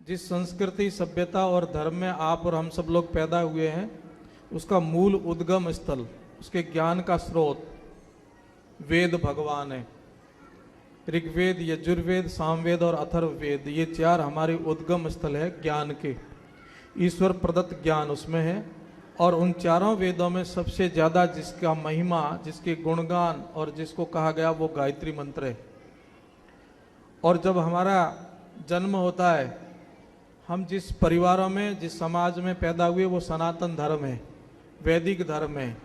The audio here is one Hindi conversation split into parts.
जिस संस्कृति, सभ्यता और धर्म में आप और हम सब लोग पैदा हुए हैं, उसका मूल उद्गम स्थल, उसके ज्ञान का स्रोत वेद भगवान है। ऋग्वेद, यजुर्वेद, सामवेद और अथर्ववेद, ये चार हमारे उद्गम स्थल है ज्ञान के। ईश्वर प्रदत्त ज्ञान उसमें है। और उन चारों वेदों में सबसे ज़्यादा जिसका महिमा, जिसके गुणगान और जिसको कहा गया वो गायत्री मंत्र है। और जब हमारा जन्म होता है, हम जिस परिवारों में, जिस समाज में पैदा हुए, वो सनातन धर्म है, वैदिक धर्म है।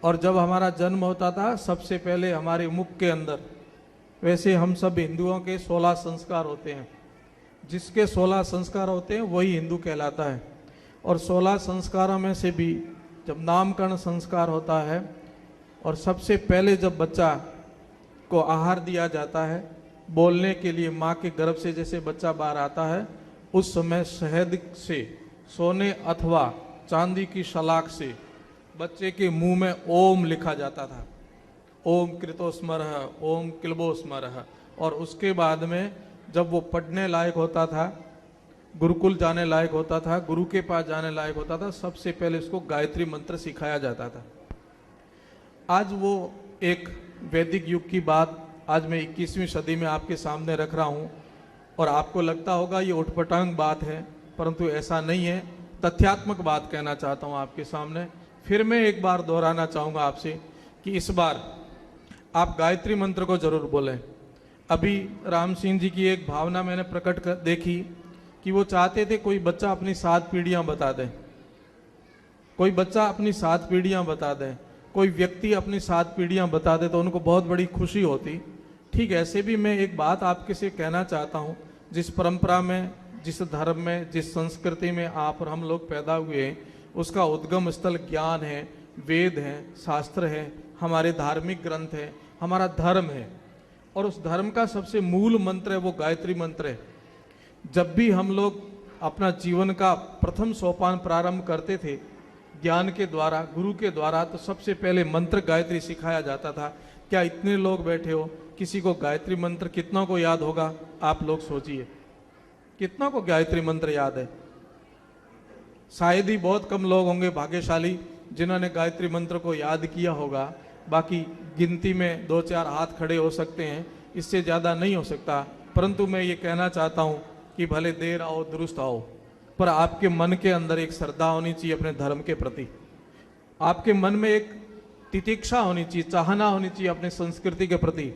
और जब हमारा जन्म होता था, सबसे पहले हमारे मुख के अंदर, वैसे हम सब हिंदुओं के 16 संस्कार होते हैं, जिसके 16 संस्कार होते हैं वही हिंदू कहलाता है। और 16 संस्कारों में से भी जब नामकरण संस्कार होता है और सबसे पहले जब बच्चा को आहार दिया जाता है बोलने के लिए, माँ के गर्भ से जैसे बच्चा बाहर आता है, उस समय शहद से, सोने अथवा चांदी की शलाक से बच्चे के मुंह में ओम लिखा जाता था, ओम कृतोस्मरः, ओम क्लिबोस्मरः। और उसके बाद में जब वो पढ़ने लायक होता था, गुरुकुल जाने लायक होता था, गुरु के पास जाने लायक होता था, सबसे पहले उसको गायत्री मंत्र सिखाया जाता था। आज वो एक वैदिक युग की बात आज मैं 21वीं सदी में आपके सामने रख रहा हूँ। और आपको लगता होगा ये उठपटांग बात है, परंतु ऐसा नहीं है। तथ्यात्मक बात कहना चाहता हूँ आपके सामने। फिर मैं एक बार दोहराना चाहूँगा आपसे कि इस बार आप गायत्री मंत्र को जरूर बोलें। अभी राम सिंह जी की एक भावना मैंने प्रकट कर देखी कि वो चाहते थे कोई बच्चा अपनी 7 पीढ़ियां बता दे, कोई बच्चा अपनी 7 पीढ़ियां बता दे, कोई व्यक्ति अपनी 7 पीढ़ियां बता दे तो उनको बहुत बड़ी खुशी होती। ठीक ऐसे भी मैं एक बात आपके से कहना चाहता हूँ, जिस परंपरा में, जिस धर्म में, जिस संस्कृति में आप और हम लोग पैदा हुए हैं, उसका उद्गम स्थल ज्ञान है, वेद है, शास्त्र है, हमारे धार्मिक ग्रंथ है, हमारा धर्म है। और उस धर्म का सबसे मूल मंत्र है वो गायत्री मंत्र है। जब भी हम लोग अपना जीवन का प्रथम सोपान प्रारंभ करते थे ज्ञान के द्वारा, गुरु के द्वारा, तो सबसे पहले मंत्र गायत्री सिखाया जाता था। क्या इतने लोग बैठे हो, किसी को गायत्री मंत्र कितनों को याद होगा? आप लोग सोचिए, कितनों को गायत्री मंत्र याद है? शायद ही बहुत कम लोग होंगे भाग्यशाली जिन्होंने गायत्री मंत्र को याद किया होगा। बाकी गिनती में 2-4 हाथ खड़े हो सकते हैं, इससे ज़्यादा नहीं हो सकता। परंतु मैं ये कहना चाहता हूँ कि भले देर आओ दुरुस्त आओ, पर आपके मन के अंदर एक श्रद्धा होनी चाहिए अपने धर्म के प्रति। आपके मन में एक तितिक्षा होनी चाहिए, चाहना होनी चाहिए अपने संस्कृति के प्रति।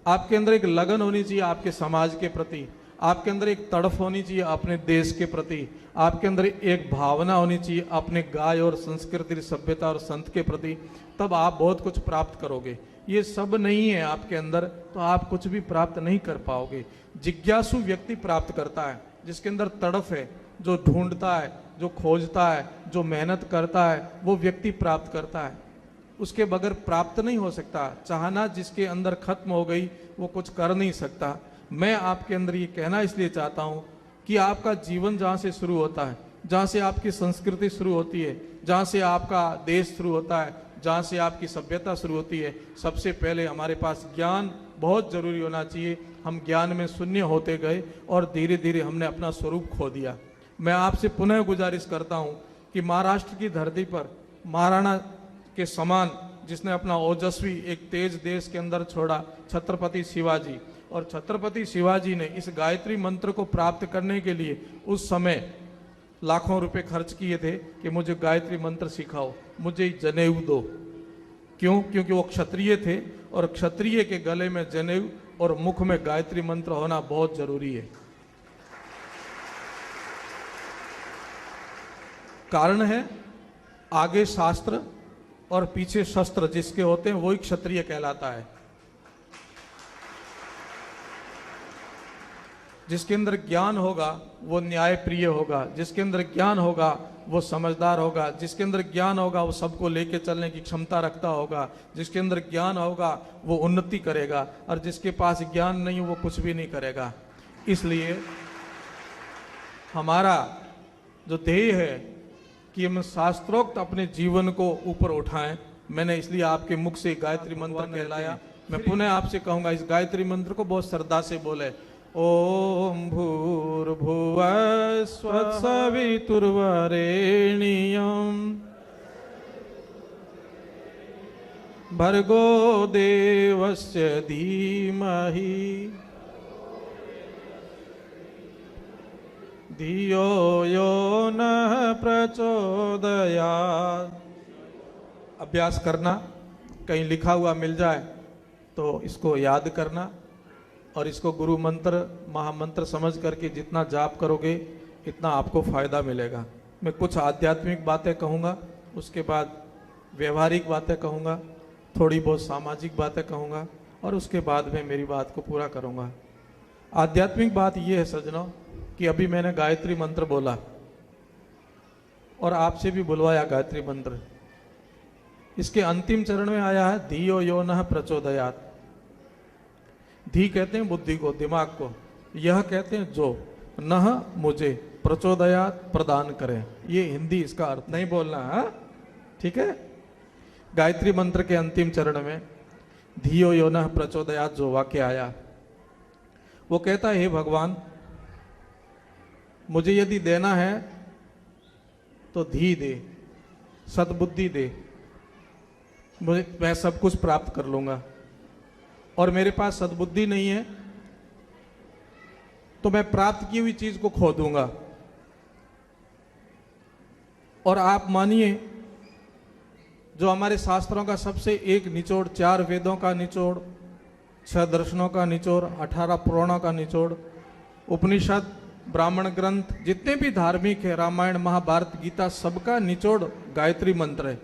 आपके अंदर एक लगन होनी चाहिए आपके समाज के प्रति। आपके अंदर एक तड़फ होनी चाहिए अपने देश के प्रति। आपके अंदर एक भावना होनी चाहिए अपने गाय और संस्कृति, सभ्यता और संत के प्रति। तब आप बहुत कुछ प्राप्त करोगे। ये सब नहीं है आपके अंदर तो आप कुछ भी प्राप्त नहीं कर पाओगे। जिज्ञासु व्यक्ति प्राप्त करता है, जिसके अंदर तड़फ है, जो ढूंढता है, जो खोजता है, जो मेहनत करता है, वो व्यक्ति प्राप्त करता है। उसके बगैर प्राप्त नहीं हो सकता। चाहना जिसके अंदर खत्म हो गई वो कुछ कर नहीं सकता। मैं आपके अंदर ये कहना इसलिए चाहता हूँ कि आपका जीवन जहाँ से शुरू होता है, जहाँ से आपकी संस्कृति शुरू होती है, जहाँ से आपका देश शुरू होता है, जहाँ से आपकी सभ्यता शुरू होती है, सबसे पहले हमारे पास ज्ञान बहुत जरूरी होना चाहिए। हम ज्ञान में शून्य होते गए और धीरे धीरे हमने अपना स्वरूप खो दिया। मैं आपसे पुनः गुजारिश करता हूँ कि महाराष्ट्र की धरती पर महाराणा के समान जिसने अपना ओजस्वी एक तेज देश के अंदर छोड़ा, छत्रपति शिवाजी। और छत्रपति शिवाजी ने इस गायत्री मंत्र को प्राप्त करने के लिए उस समय लाखों रुपए खर्च किए थे कि मुझे गायत्री मंत्र सिखाओ, मुझे जनेऊ दो। क्यों? क्योंकि वो क्षत्रिय थे और क्षत्रिय के गले में जनेऊ और मुख में गायत्री मंत्र होना बहुत जरूरी है। कारण है, आगे शास्त्र और पीछे शस्त्र जिसके होते हैं वही क्षत्रिय कहलाता है। जिसके अंदर ज्ञान होगा वो न्याय प्रिय होगा, जिसके अंदर ज्ञान होगा वो समझदार होगा, जिसके अंदर ज्ञान होगा वो सबको लेके चलने की क्षमता रखता होगा, जिसके अंदर ज्ञान होगा वो उन्नति करेगा, और जिसके पास ज्ञान नहीं हो वो कुछ भी नहीं करेगा। इसलिए हमारा जो ध्येय है कि हम शास्त्रोक्त अपने जीवन को ऊपर उठाएं। मैंने इसलिए आपके मुख से गायत्री मंत्र कहलाया। मैं पुनः आपसे कहूंगा इस गायत्री मंत्र को बहुत श्रद्धा से बोले। ओम भूर्भुवः स्वसवितुर्वरेण्यं भर्गो देवस्य धीमहि धियो यो नः प्रचोदयात्। अभ्यास करना, कहीं लिखा हुआ मिल जाए तो इसको याद करना और इसको गुरु मंत्र महामंत्र समझ करके जितना जाप करोगे इतना आपको फायदा मिलेगा। मैं कुछ आध्यात्मिक बातें कहूँगा, उसके बाद व्यवहारिक बातें कहूँगा, थोड़ी बहुत सामाजिक बातें कहूँगा और उसके बाद में मेरी बात को पूरा करूँगा। आध्यात्मिक बात यह है सज्जनों कि अभी मैंने गायत्री मंत्र बोला और आपसे भी बुलवाया गायत्री मंत्र। इसके अंतिम चरण में आया है धियो यो नः प्रचोदयात्। धी कहते हैं बुद्धि को, दिमाग को, यह कहते हैं जो, नह मुझे, प्रचोदयात् प्रदान करें। ये हिंदी इसका अर्थ नहीं बोलना है, ठीक है। गायत्री मंत्र के अंतिम चरण में धियो यो नः प्रचोदयात् जो वाक्य आया वो कहता है, हे भगवान मुझे यदि देना है तो धी दे, सद्बुद्धि दे, मुझे मैं सब कुछ प्राप्त कर लूंगा। और मेरे पास सद्बुद्धि नहीं है तो मैं प्राप्त की हुई चीज को खो दूंगा। और आप मानिए जो हमारे शास्त्रों का सबसे एक निचोड़, 4 वेदों का निचोड़, 6 दर्शनों का निचोड़, 18 पुराणों का निचोड़, उपनिषद, ब्राह्मण ग्रंथ, जितने भी धार्मिक है, रामायण महाभारत गीता, सबका निचोड़ गायत्री मंत्र है।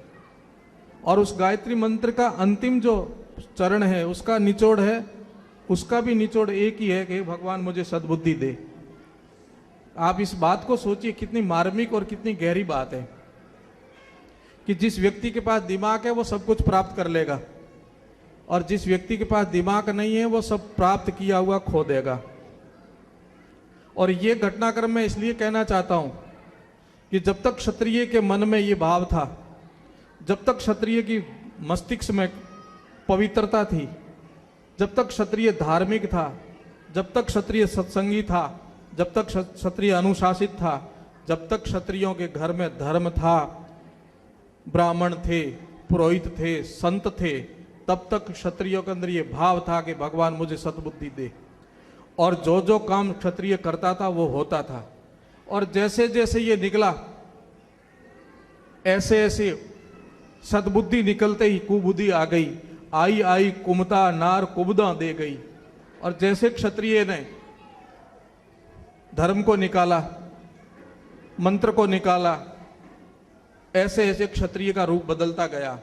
और उस गायत्री मंत्र का अंतिम जो चरण है उसका निचोड़ है, उसका भी निचोड़ एक ही है कि भगवान मुझे सद्बुद्धि दे। आप इस बात को सोचिए कितनी मार्मिक और कितनी गहरी बात है कि जिस व्यक्ति के पास दिमाग है वो सब कुछ प्राप्त कर लेगा और जिस व्यक्ति के पास दिमाग नहीं है वो सब प्राप्त किया हुआ खो देगा। और ये घटनाक्रम मैं इसलिए कहना चाहता हूं कि जब तक क्षत्रिय के मन में ये भाव था, जब तक क्षत्रिय की मस्तिष्क में पवित्रता थी, जब तक क्षत्रिय धार्मिक था, जब तक क्षत्रिय सत्संगी था, जब तक क्षत्रिय अनुशासित था, जब तक क्षत्रियों के घर में धर्म था, ब्राह्मण थे, पुरोहित थे, संत थे, तब तक क्षत्रियों के अंदर ये भाव था कि भगवान मुझे सद्बुद्धि दे। और जो जो काम क्षत्रिय करता था वो होता था। और जैसे जैसे ये निकला ऐसे ऐसे सद्बुद्धि निकलते ही कुबुद्धि आ गई। आई आई कुमता नार कुबदा दे गई। और जैसे क्षत्रिय ने धर्म को निकाला, मंत्र को निकाला, ऐसे ऐसे क्षत्रिय का रूप बदलता गया।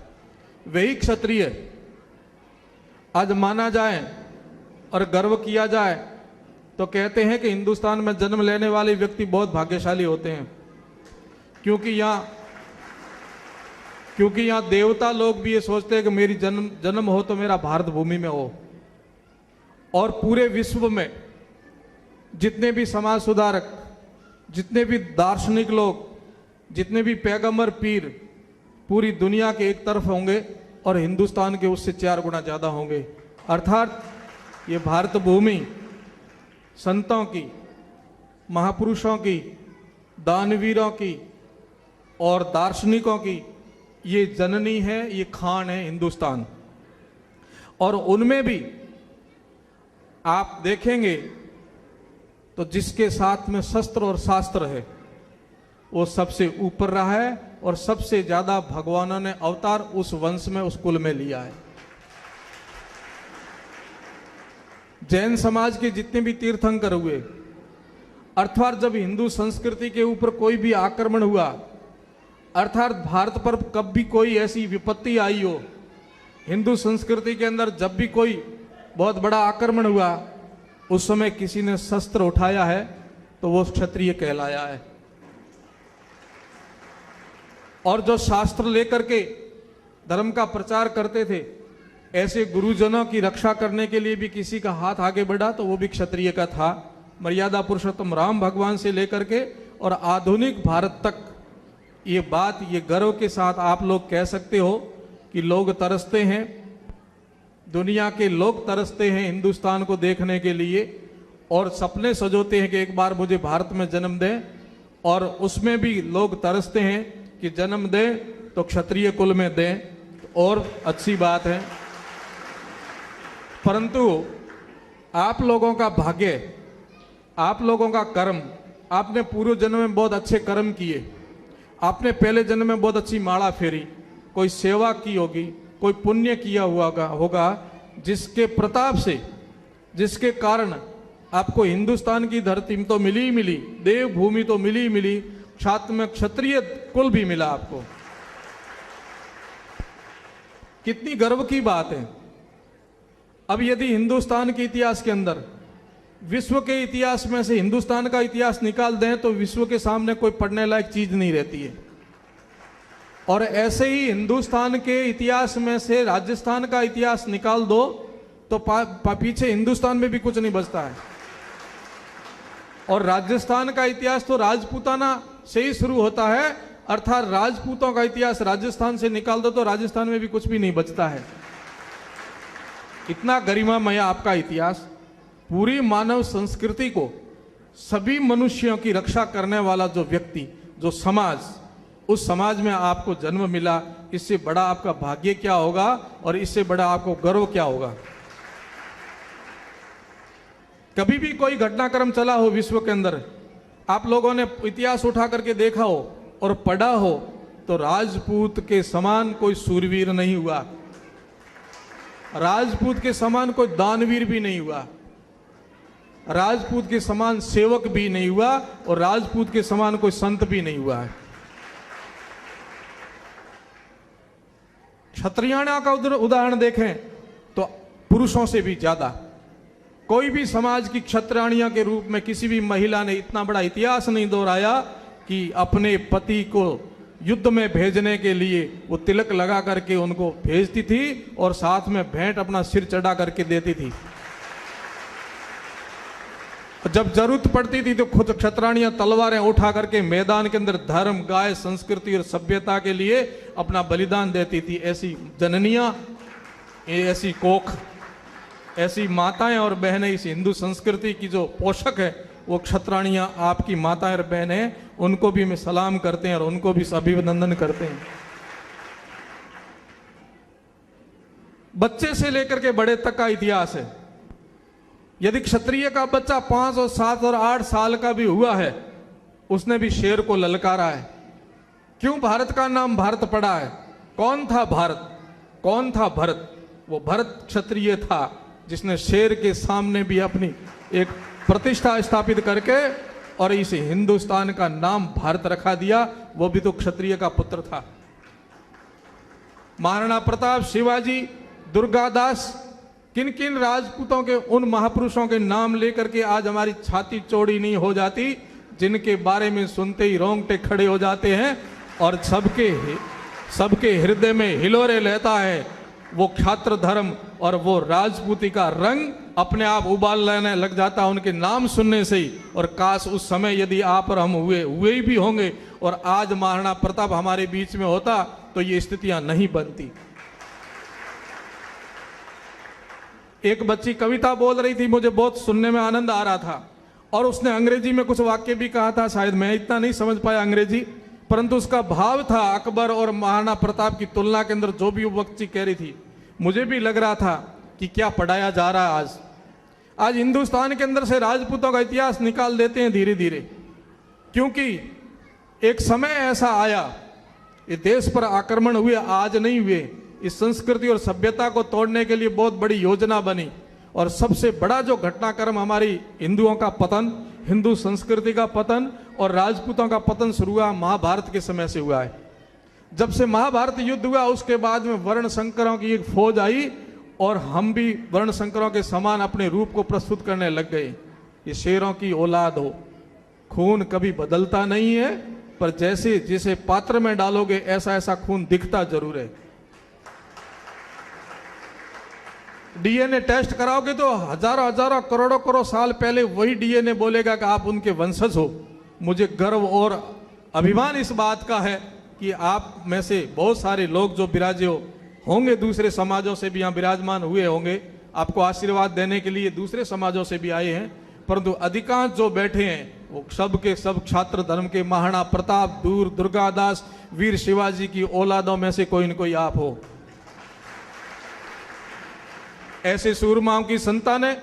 वही क्षत्रिय आज माना जाए और गर्व किया जाए तो कहते हैं कि हिंदुस्तान में जन्म लेने वाले व्यक्ति बहुत भाग्यशाली होते हैं, क्योंकि यहाँ देवता लोग भी ये सोचते हैं कि मेरी जन्म हो तो मेरा भारत भूमि में हो। और पूरे विश्व में जितने भी समाज सुधारक, जितने भी दार्शनिक लोग, जितने भी पैगंबर पीर पूरी दुनिया के एक तरफ होंगे और हिंदुस्तान के उससे 4 गुना ज्यादा होंगे। अर्थात ये भारत भूमि संतों की, महापुरुषों की, दानवीरों की और दार्शनिकों की ये जननी है, ये खान है हिंदुस्तान। और उनमें भी आप देखेंगे तो जिसके साथ में शस्त्र और शास्त्र है वो सबसे ऊपर रहा है और सबसे ज्यादा भगवानों ने अवतार उस वंश में, उस कुल में लिया है। जैन समाज के जितने भी तीर्थंकर हुए, अर्थात जब हिंदू संस्कृति के ऊपर कोई भी आक्रमण हुआ, अर्थात भारत पर कब भी कोई ऐसी विपत्ति आई हो, हिंदू संस्कृति के अंदर जब भी कोई बहुत बड़ा आक्रमण हुआ, उस समय किसी ने शस्त्र उठाया है तो वो क्षत्रिय कहलाया है। और जो शास्त्र लेकर के धर्म का प्रचार करते थे, ऐसे गुरुजनों की रक्षा करने के लिए भी किसी का हाथ आगे बढ़ा तो वो भी क्षत्रिय का था। मर्यादा पुरुषोत्तम राम भगवान से लेकर के और आधुनिक भारत तक ये बात, ये गर्व के साथ आप लोग कह सकते हो कि लोग तरसते हैं, दुनिया के लोग तरसते हैं हिंदुस्तान को देखने के लिए। और सपने सजोते हैं कि एक बार मुझे भारत में जन्म दें, और उसमें भी लोग तरसते हैं कि जन्म दें तो क्षत्रिय कुल में दें, और अच्छी बात है। परंतु आप लोगों का भाग्य, आप लोगों का कर्म, आपने पूर्व जन्म में बहुत अच्छे कर्म किए, आपने पहले जन्म में बहुत अच्छी माला फेरी, कोई सेवा की होगी, कोई पुण्य किया हुआ होगा, जिसके प्रताप से, जिसके कारण आपको हिंदुस्तान की धरती में तो मिली ही मिली, देवभूमि तो मिली ही मिली, साथ में क्षत्रिय कुल भी मिला आपको। कितनी गर्व की बात है। अब यदि हिंदुस्तान के इतिहास के अंदर विश्व के इतिहास में से हिंदुस्तान का इतिहास निकाल दें तो विश्व के सामने कोई पढ़ने लायक चीज नहीं रहती है। और ऐसे ही हिंदुस्तान के इतिहास में से राजस्थान का इतिहास निकाल दो तो पीछे हिंदुस्तान में भी कुछ नहीं बचता है। और राजस्थान का इतिहास तो राजपूताना से ही शुरू होता है, अर्थात राजपूतों का इतिहास राजस्थान से निकाल दो तो राजस्थान में भी कुछ भी नहीं बचता है। इतना गरिमामय आपका इतिहास, पूरी मानव संस्कृति को, सभी मनुष्यों की रक्षा करने वाला जो व्यक्ति, जो समाज, उस समाज में आपको जन्म मिला। इससे बड़ा आपका भाग्य क्या होगा और इससे बड़ा आपको गर्व क्या होगा। कभी भी कोई घटनाक्रम चला हो विश्व के अंदर, आप लोगों ने इतिहास उठा करके देखा हो और पढ़ा हो, तो राजपूत के समान कोई सूरवीर नहीं हुआ, राजपूत के समान कोई दानवीर भी नहीं हुआ, राजपूत के समान सेवक भी नहीं हुआ, और राजपूत के समान कोई संत भी नहीं हुआ है। क्षत्रियाणा का उदाहरण देखें तो पुरुषों से भी ज्यादा कोई भी समाज की क्षत्रियाणिया के रूप में किसी भी महिला ने इतना बड़ा इतिहास नहीं दोहराया कि अपने पति को युद्ध में भेजने के लिए वो तिलक लगा करके उनको भेजती थी और साथ में भेंट अपना सिर चढ़ा करके देती थी। जब जरूरत पड़ती थी तो खुद क्षत्रियाणियां तलवारें उठा करके मैदान के अंदर धर्म, गाय, संस्कृति और सभ्यता के लिए अपना बलिदान देती थी। ऐसी जननियां, ऐसी कोख, ऐसी माताएं और बहनें इस हिंदू संस्कृति की जो पोषक है वो क्षत्रियाणियां आपकी माताएं और बहनें, उनको भी मैं सलाम करते हैं और उनको भी अभिनंदन करते हैं। बच्चे से लेकर के बड़े तक का इतिहास है। यदि क्षत्रिय का बच्चा 5 और 7 और 8 साल का भी हुआ है, उसने भी शेर को ललकारा है। क्यों भारत का नाम भारत पड़ा है? कौन था भारत? कौन था भरत? वो भरत क्षत्रिय था जिसने शेर के सामने भी अपनी एक प्रतिष्ठा स्थापित करके और इस हिंदुस्तान का नाम भारत रखा दिया। वो भी तो क्षत्रिय का पुत्र था। महाराणा प्रताप, शिवाजी, दुर्गादास, किन किन राजपूतों के, उन महापुरुषों के नाम लेकर के आज हमारी छाती चौड़ी नहीं हो जाती, जिनके बारे में सुनते ही रोंगटे खड़े हो जाते हैं और सबके हृदय में हिलोरे लेता है वो क्षात्र धर्म और वो राजपूती का रंग अपने आप उबाल लेने लग जाता है उनके नाम सुनने से ही। और काश उस समय यदि आप और हम हुए ही भी होंगे और आज महाराणा प्रताप हमारे बीच में होता तो ये स्थितियां नहीं बनती। एक बच्ची कविता बोल रही थी, मुझे बहुत सुनने में आनंद आ रहा था, और उसने अंग्रेजी में कुछ वाक्य भी कहा था। शायद मैं इतना नहीं समझ पाया अंग्रेजी, परंतु उसका भाव था अकबर और महाराणा प्रताप की तुलना के अंदर जो भी वो बच्ची कह रही थी, मुझे भी लग रहा था कि क्या पढ़ाया जा रहा है आज हिंदुस्तान के अंदर से राजपूतों का इतिहास निकाल देते हैं धीरे धीरे। क्योंकि एक समय ऐसा आया, ये देश पर आक्रमण हुए, आज नहीं हुए। इस संस्कृति और सभ्यता को तोड़ने के लिए बहुत बड़ी योजना बनी, और सबसे बड़ा जो घटनाक्रम हमारी हिंदुओं का पतन, हिंदू संस्कृति का पतन और राजपूतों का पतन शुरू हुआ महाभारत के समय से हुआ है। जब से महाभारत युद्ध हुआ उसके बाद में वर्ण संकरों की एक फौज आई और हम भी वर्ण संकरों के समान अपने रूप को प्रस्तुत करने लग गए। ये शेरों की औलाद हो, खून कभी बदलता नहीं है, पर जैसे जिसे पात्र में डालोगे ऐसा ऐसा खून दिखता जरूर है। डीएनए टेस्ट कराओगे तो हजारों करोड़ों साल पहले वही डीएनए बोलेगा कि आप उनके वंशज हो। मुझे गर्व और अभिमान इस बात का है कि आप में से बहुत सारे लोग जो विराजे होंगे, दूसरे समाजों से भी यहाँ विराजमान हुए होंगे, आपको आशीर्वाद देने के लिए दूसरे समाजों से भी आए हैं, परंतु अधिकांश जो बैठे हैं वो सब के सब क्षात्र धर्म के महाराणा प्रताप, दूर दुर्गादास, वीर शिवाजी की औलादों में से कोई न कोई आप हो। ऐसे सूरमाओं की संतानें,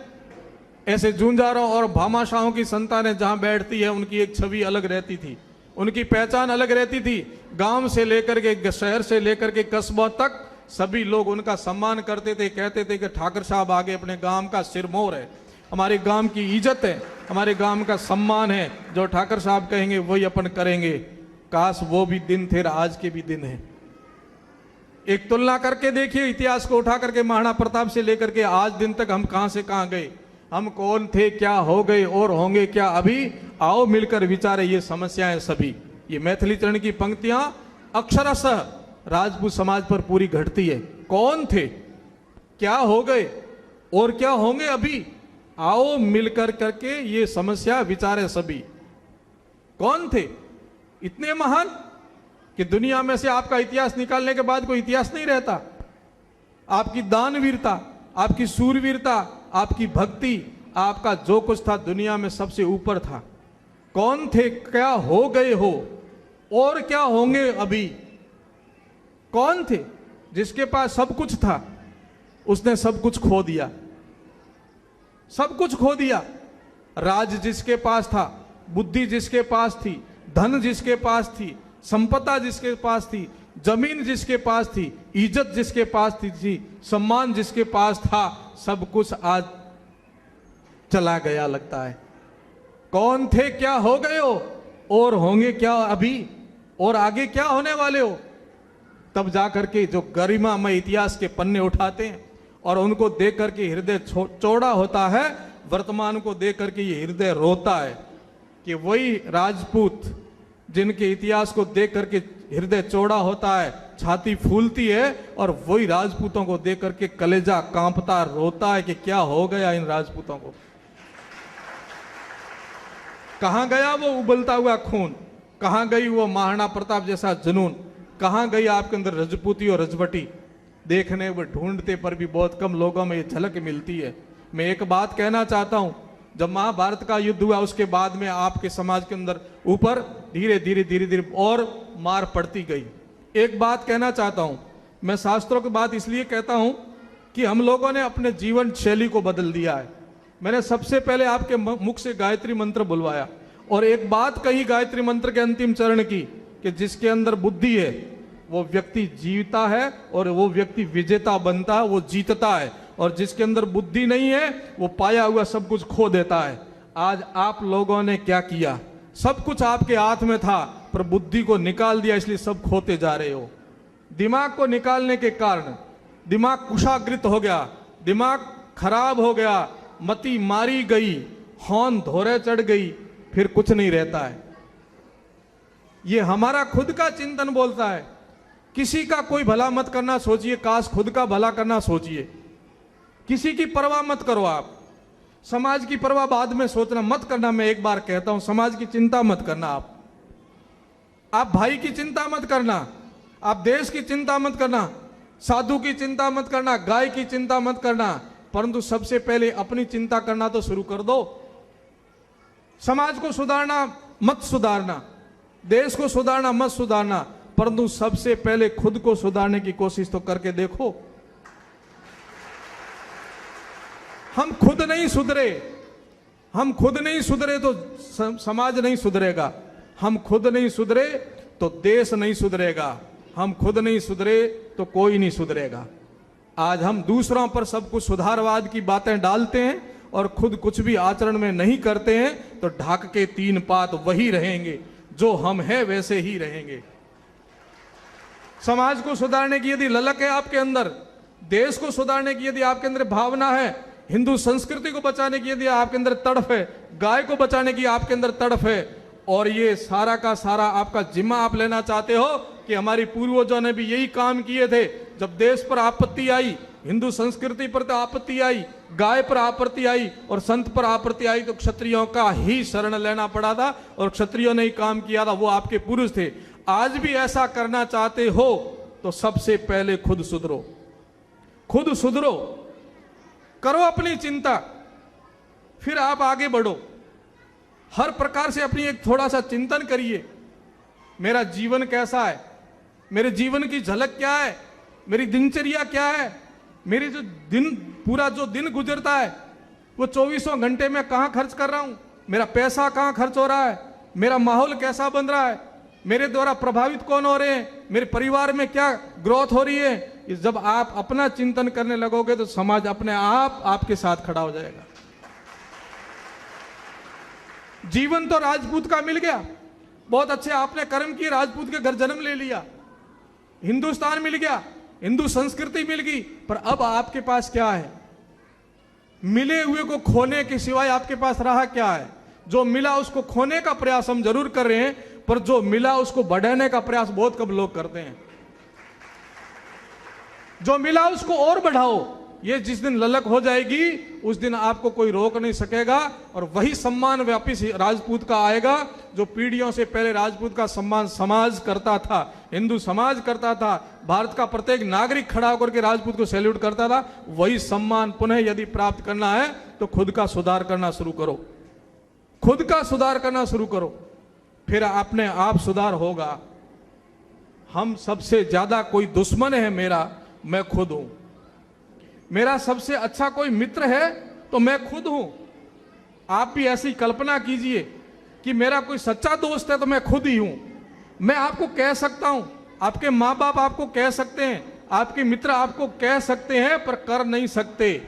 ऐसे जूंजारों और भामाशाहों की संतानें जहां बैठती है, उनकी एक छवि अलग रहती थी, उनकी पहचान अलग रहती थी। गांव से लेकर के शहर से लेकर के कस्बों तक सभी लोग उनका सम्मान करते थे, कहते थे कि ठाकर साहब आगे अपने गांव का सिरमौर है, हमारे गांव की इज्जत है, हमारे गांव का सम्मान है, जो ठाकर साहब कहेंगे वही अपन करेंगे। काश वो भी दिन थे, आज के भी दिन है। एक तुलना करके देखिए, इतिहास को उठा करके महाराणा प्रताप से लेकर के आज दिन तक हम कहां से कहां गए, हम कौन थे, क्या हो गए और होंगे क्या अभी। आओ मिलकर विचारे ये समस्याएं सभी। ये मैथिली चरण की पंक्तियां अक्षरशः राजपूत समाज पर पूरी घटती है। कौन थे, क्या हो गए और क्या होंगे अभी। आओ मिलकर करके ये समस्या विचारे सभी। कौन थे इतने महान कि दुनिया में से आपका इतिहास निकालने के बाद कोई इतिहास नहीं रहता। आपकी दानवीरता, आपकी सूरवीरता, आपकी भक्ति, आपका जो कुछ था दुनिया में सबसे ऊपर था। कौन थे, क्या हो गए हो और क्या होंगे अभी। कौन थे जिसके पास सब कुछ था, उसने सब कुछ खो दिया, सब कुछ खो दिया। राज जिसके पास था, बुद्धि जिसके पास थी, धन जिसके पास थी, संपदा जिसके पास थी, जमीन जिसके पास थी, इज्जत जिसके पास थी, सम्मान जिसके पास था, सब कुछ आज चला गया लगता है। कौन थे, क्या हो गए हो और होंगे क्या अभी और आगे क्या होने वाले हो। तब जाकर के जो गरिमामय इतिहास के पन्ने उठाते हैं और उनको देख करके हृदय चौड़ा होता है, वर्तमान को देख करके ये हृदय रोता है कि वही राजपूत जिनके इतिहास को देख करके हृदय चौड़ा होता है, छाती फूलती है, और वही राजपूतों को देख करके कलेजा कांपता रोता है कि क्या हो गया इन राजपूतों को। कहां गया वो उबलता हुआ खून, कहां गई वो महाराणा प्रताप जैसा जुनून, कहां गई आपके अंदर रजपूती और रजवटी। देखने व ढूंढते पर भी बहुत कम लोगों में ये झलक मिलती है। मैं एक बात कहना चाहता हूं, जब महाभारत का युद्ध हुआ उसके बाद में आपके समाज के अंदर ऊपर धीरे धीरे और मार पड़ती गई। एक बात कहना चाहता हूं, मैं शास्त्रों की बात इसलिए कहता हूं कि हम लोगों ने अपने जीवन शैली को बदल दिया है। मैंने सबसे पहले आपके मुख से गायत्री मंत्र बुलवाया और एक बात कही गायत्री मंत्र के अंतिम चरण की कि जिसके अंदर बुद्धि है वो व्यक्ति जीवता है और वो व्यक्ति विजेता बनता है, वो जीतता है, और जिसके अंदर बुद्धि नहीं है वो पाया हुआ सब कुछ खो देता है। आज आप लोगों ने क्या किया, सब कुछ आपके हाथ में था पर बुद्धि को निकाल दिया, इसलिए सब खोते जा रहे हो। दिमाग को निकालने के कारण दिमाग कुशाग्रत हो गया, दिमाग खराब हो गया, मति मारी गई, हौन धोरे चढ़ गई, फिर कुछ नहीं रहता है। ये हमारा खुद का चिंतन बोलता है। किसी का कोई भला मत करना सोचिए, काश खुद का भला करना सोचिए। किसी की परवाह मत करो आप, समाज की परवाह बाद में सोचना मत करना। मैं एक बार कहता हूं, समाज की चिंता मत करना आप भाई की चिंता मत करना, आप देश की चिंता मत करना, साधु की चिंता मत करना, गाय की चिंता मत करना, परंतु सबसे पहले अपनी चिंता करना तो शुरू कर दो। समाज को सुधारना मत सुधारना, देश को सुधारना मत सुधारना, परंतु सबसे पहले खुद को सुधारने की कोशिश तो करके देखो। हम खुद नहीं सुधरे, हम खुद नहीं सुधरे तो समाज नहीं सुधरेगा, हम खुद नहीं सुधरे तो देश नहीं सुधरेगा, हम खुद नहीं सुधरे तो कोई नहीं सुधरेगा। आज हम दूसरों पर सब कुछ सुधारवाद की बातें डालते हैं और खुद कुछ भी आचरण में नहीं करते हैं, तो ढाक के तीन पात वही रहेंगे, जो हम हैं वैसे ही रहेंगे। समाज को सुधारने की यदि ललक है आपके अंदर, देश को सुधारने की यदि आपके अंदर भावना है, हिंदू संस्कृति को बचाने की यदि आपके अंदर तड़फ है, गाय को बचाने की आपके अंदर तड़फ है, और ये सारा का सारा आपका जिम्मा आप लेना चाहते हो कि हमारी पूर्वजों ने भी यही काम किए थे। जब देश पर आपत्ति आई, हिंदू संस्कृति पर तो आपत्ति आई, गाय पर आपत्ति आई और संत पर आपत्ति आई, तो क्षत्रियों का ही शरण लेना पड़ा था और क्षत्रियों ने ही काम किया था, वो आपके पुरुष थे। आज भी ऐसा करना चाहते हो तो सबसे पहले खुद सुधरो, खुद सुधरो, करो अपनी चिंता। फिर आप आगे बढ़ो। हर प्रकार से अपनी एक थोड़ा सा चिंतन करिए, मेरा जीवन कैसा है, मेरे जीवन की झलक क्या है, मेरी दिनचर्या क्या है, मेरी जो पूरा जो दिन गुजरता है वो 24 घंटे में कहाँ खर्च कर रहा हूं, मेरा पैसा कहाँ खर्च हो रहा है, मेरा माहौल कैसा बन रहा है, मेरे द्वारा प्रभावित कौन हो रहे हैं, मेरे परिवार में क्या ग्रोथ हो रही है। जब आप अपना चिंतन करने लगोगे तो समाज अपने आप आपके साथ खड़ा हो जाएगा। जीवन तो राजपूत का मिल गया, बहुत अच्छे आपने कर्म किए, राजपूत के घर जन्म ले लिया, हिंदुस्तान मिल गया, हिंदू संस्कृति मिल गई, पर अब आपके पास क्या है? मिले हुए को खोने के सिवाय आपके पास रहा क्या है? जो मिला उसको खोने का प्रयास हम जरूर कर रहे हैं, पर जो मिला उसको बढ़ाने का प्रयास बहुत कम लोग करते हैं। जो मिला उसको और बढ़ाओ, ये जिस दिन ललक हो जाएगी उस दिन आपको कोई रोक नहीं सकेगा, और वही सम्मान वापिस राजपूत का आएगा जो पीढ़ियों से पहले राजपूत का सम्मान समाज करता था, हिंदू समाज करता था, भारत का प्रत्येक नागरिक खड़ा होकर के राजपूत को सैल्यूट करता था। वही सम्मान पुनः यदि प्राप्त करना है तो खुद का सुधार करना शुरू करो, खुद का सुधार करना शुरू करो, फिर अपने आप सुधार होगा। हम सबसे ज्यादा कोई दुश्मन है मेरा, मैं खुद हूं। मेरा सबसे अच्छा कोई मित्र है तो मैं खुद हूं। आप भी ऐसी कल्पना कीजिए कि मेरा कोई सच्चा दोस्त है तो मैं खुद ही हूं। मैं आपको कह सकता हूं, आपके माँ बाप आपको कह सकते हैं, आपके मित्र आपको कह सकते हैं, पर कर नहीं सकते।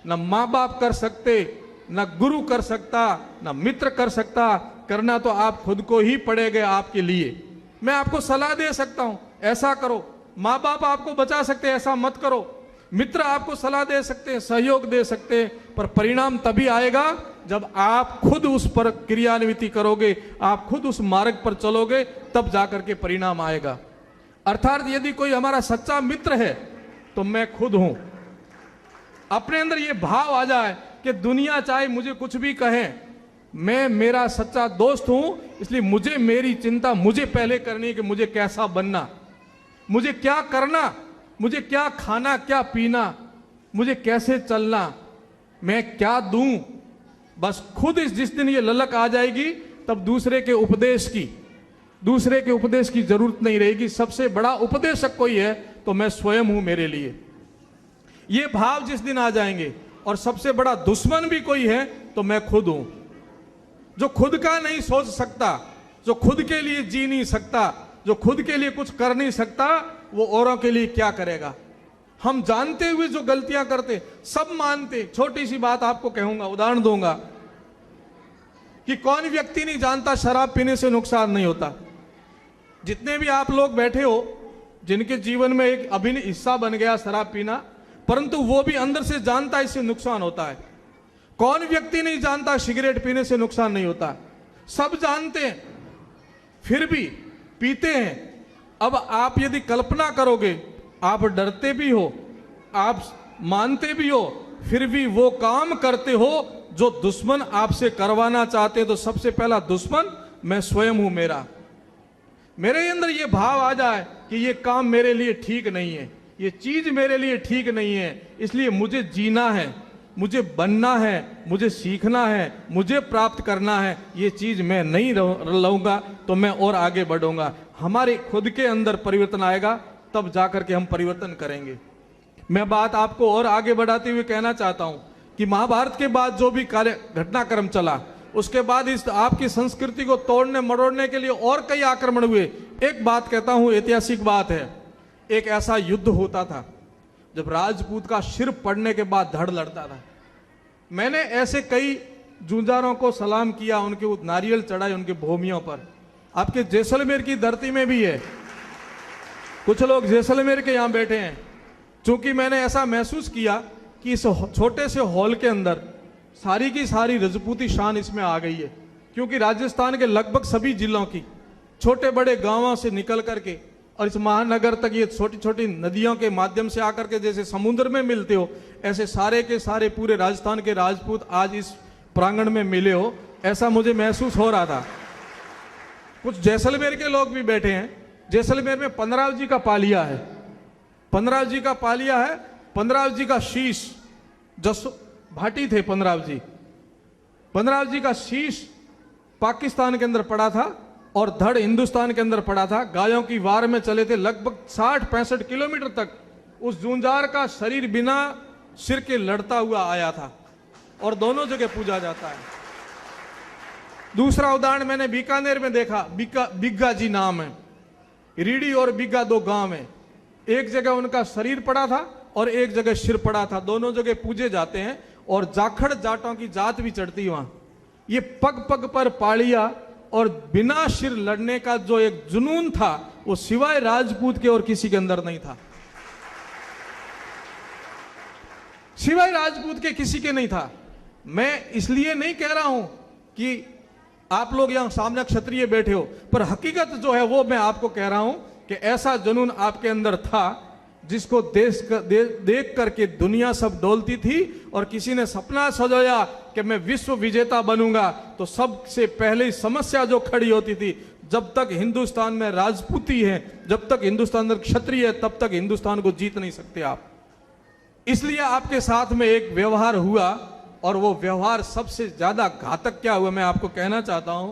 न माँ बाप कर सकते, न गुरु कर सकता, न मित्र कर सकता, करना तो आप खुद को ही पड़ेगा आपके लिए। मैं आपको सलाह दे सकता हूं, ऐसा करो। माँ बाप आपको बचा सकते हैं, ऐसा मत करो। मित्र आपको सलाह दे सकते हैं, सहयोग दे सकते हैं, पर परिणाम तभी आएगा जब आप खुद उस पर क्रियान्विति करोगे, आप खुद उस मार्ग पर चलोगे, तब जाकर के परिणाम आएगा। अर्थात यदि कोई हमारा सच्चा मित्र है तो मैं खुद हूं। अपने अंदर यह भाव आ जाए कि दुनिया चाहे मुझे कुछ भी कहे, मैं मेरा सच्चा दोस्त हूं, इसलिए मुझे मेरी चिंता मुझे पहले करनी है कि मुझे कैसा बनना, मुझे क्या करना, मुझे क्या खाना क्या पीना, मुझे कैसे चलना, मैं क्या दूं। बस खुद जिस दिन ये ललक आ जाएगी तब दूसरे के उपदेश की जरूरत नहीं रहेगी। सबसे बड़ा उपदेशक कोई है तो मैं स्वयं हूं मेरे लिए। ये भाव जिस दिन आ जाएंगे, और सबसे बड़ा दुश्मन भी कोई है तो मैं खुद हूं। जो खुद का नहीं सोच सकता, जो खुद के लिए जी नहीं सकता, जो खुद के लिए कुछ कर नहीं सकता, वो औरों के लिए क्या करेगा। हम जानते हुए जो गलतियां करते, सब मानते। छोटी सी बात आपको कहूंगा, उदाहरण दूंगा कि कौन व्यक्ति नहीं जानता शराब पीने से नुकसान नहीं होता। जितने भी आप लोग बैठे हो जिनके जीवन में एक अभिन्न हिस्सा बन गया शराब पीना, परंतु वो भी अंदर से जानता है इससे नुकसान होता है। कौन व्यक्ति नहीं जानता सिगरेट पीने से नुकसान नहीं होता? सब जानते हैं, फिर भी पीते हैं। अब आप यदि कल्पना करोगे, आप डरते भी हो, आप मानते भी हो, फिर भी वो काम करते हो जो दुश्मन आपसे करवाना चाहते हैं, तो सबसे पहला दुश्मन मैं स्वयं हूं। मेरे अंदर ये भाव आ जाए कि ये काम मेरे लिए ठीक नहीं है, ये चीज मेरे लिए ठीक नहीं है, इसलिए मुझे जीना है, मुझे बनना है, मुझे सीखना है, मुझे प्राप्त करना है, ये चीज मैं नहीं लूंगा तो मैं और आगे बढ़ूंगा। हमारे खुद के अंदर परिवर्तन आएगा, तब जाकर के हम परिवर्तन करेंगे। मैं बात आपको और आगे बढ़ाते हुए कहना चाहता हूं कि महाभारत के बाद जो भी घटनाक्रम चला, उसके बाद इस आपकी संस्कृति को तोड़ने मरोड़ने के लिए और कई आक्रमण हुए। एक बात कहता हूं, ऐतिहासिक बात है, एक ऐसा युद्ध होता था जब राजपूत का सिर पड़ने के बाद धड़ लड़ता था। मैंने ऐसे कई जूझारों को सलाम किया, उनके नारियल चढ़ाए उनके भूमियों पर। आपके जैसलमेर की धरती में भी है, कुछ लोग जैसलमेर के यहां बैठे हैं। चूंकि मैंने ऐसा महसूस किया कि इस छोटे से हॉल के अंदर सारी की सारी रजपूती शान इसमें आ गई है, क्योंकि राजस्थान के लगभग सभी जिलों की छोटे बड़े गांवों से निकल करके और इस महानगर तक ये छोटी छोटी नदियों के माध्यम से आकर के जैसे समुद्र में मिलते हो, ऐसे सारे के सारे पूरे राजस्थान के राजपूत आज इस प्रांगण में मिले हो, ऐसा मुझे महसूस हो रहा था। कुछ जैसलमेर के लोग भी बैठे हैं। जैसलमेर में 15 जी का पालिया है, 15 जी का पालिया है, 15 जी का शीश, जस भाटी थे 15 जी। बनराज जी का शीश पाकिस्तान के अंदर पड़ा था और धड़ हिंदुस्तान के अंदर पड़ा था। गायों की वार में चले थे लगभग 60-65 किलोमीटर तक। उस जूंजार का शरीर बिना सिर के लड़ता हुआ आया था और दोनों जगह पूजा जाता है। दूसरा उदाहरण मैंने बीकानेर में देखा। बिग्गा जी नाम है, रीडी और बिग्गा 2 गांव है। एक जगह उनका शरीर पड़ा था और एक जगह सिर पड़ा था। दोनों जगह पूजे जाते हैं और जाखड़ जाटों की जात भी चढ़ती वहां। ये पग पग पर पाड़िया और बिना सिर लड़ने का जो एक जुनून था वो सिवाय राजपूत के और किसी के अंदर नहीं था। सिवाय राजपूत के किसी के नहीं था। मैं इसलिए नहीं कह रहा हूं कि आप लोग यहां सामने क्षत्रिय बैठे हो, पर हकीकत जो है वो मैं आपको कह रहा हूं कि ऐसा जुनून आपके अंदर था जिसको देख करके दुनिया सब डोलती थी। और किसी ने सपना सजाया कि मैं विश्व विजेता बनूंगा, तो सबसे पहले समस्या जो खड़ी होती थी, जब तक हिंदुस्तान में राजपूती है, जब तक हिंदुस्तान में क्षत्रिय है, तब तक हिंदुस्तान को जीत नहीं सकते आप। इसलिए आपके साथ में एक व्यवहार हुआ और वो व्यवहार सबसे ज्यादा घातक क्या हुआ मैं आपको कहना चाहता हूं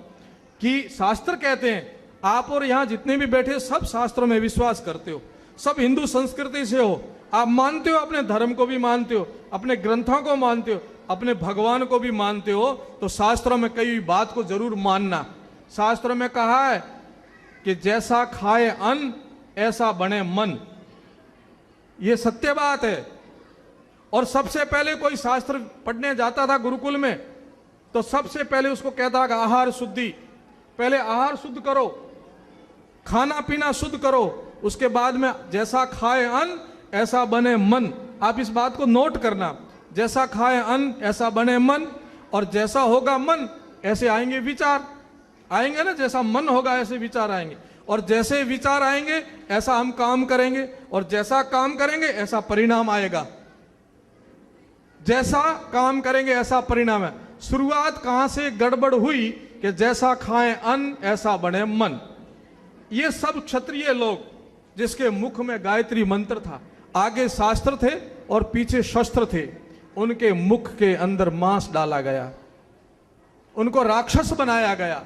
कि शास्त्र कहते हैं, आप और यहां जितने भी बैठे सब शास्त्रों में विश्वास करते हो, सब हिंदू संस्कृति से हो, आप मानते हो, अपने धर्म को भी मानते हो, अपने ग्रंथों को मानते हो, अपने भगवान को भी मानते हो, तो शास्त्रों में कई बात को जरूर मानना। शास्त्रों में कहा है कि जैसा खाए अन्न ऐसा बने मन, यह सत्य बात है। और सबसे पहले कोई शास्त्र पढ़ने जाता था गुरुकुल में, तो सबसे पहले उसको कहता कि आहार शुद्धि, पहले आहार शुद्ध करो, खाना पीना शुद्ध करो, उसके बाद में जैसा खाए अन्न ऐसा बने मन। आप इस बात को नोट करना, जैसा खाए अन्न ऐसा बने मन, और जैसा होगा मन ऐसे आएंगे विचार, आएंगे ना, जैसा मन होगा ऐसे विचार आएंगे, और जैसे विचार आएंगे ऐसा हम काम करेंगे, और जैसा काम करेंगे ऐसा परिणाम आएगा। जैसा काम करेंगे ऐसा परिणाम है। शुरुआत कहां से गड़बड़ हुई कि जैसा खाएं अन्न ऐसा बने मन। ये सब क्षत्रिय लोग जिसके मुख में गायत्री मंत्र था, आगे शास्त्र थे और पीछे शस्त्र थे, उनके मुख के अंदर मांस डाला गया, उनको राक्षस बनाया गया।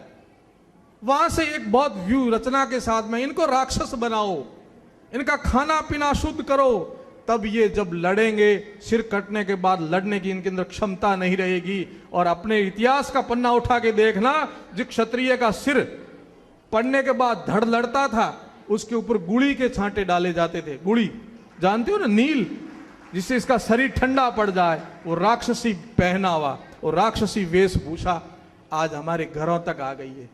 वहां से एक बहुत व्यू रचना के साथ में इनको राक्षस बनाओ, इनका खाना पीना शुद्ध करो, तब ये जब लड़ेंगे, सिर कटने के बाद लड़ने की इनके अंदर क्षमता नहीं रहेगी। और अपने इतिहास का पन्ना उठा के देखना, जिस क्षत्रिय का सिर पड़ने के बाद धड़ लड़ता था, उसके ऊपर गुड़ी के छांटे डाले जाते थे। गुड़ी जानते हो ना, नील, जिससे इसका शरीर ठंडा पड़ जाए। वो राक्षसी पहनावा, वो राक्षसी वेशभूषा आज हमारे घरों तक आ गई है।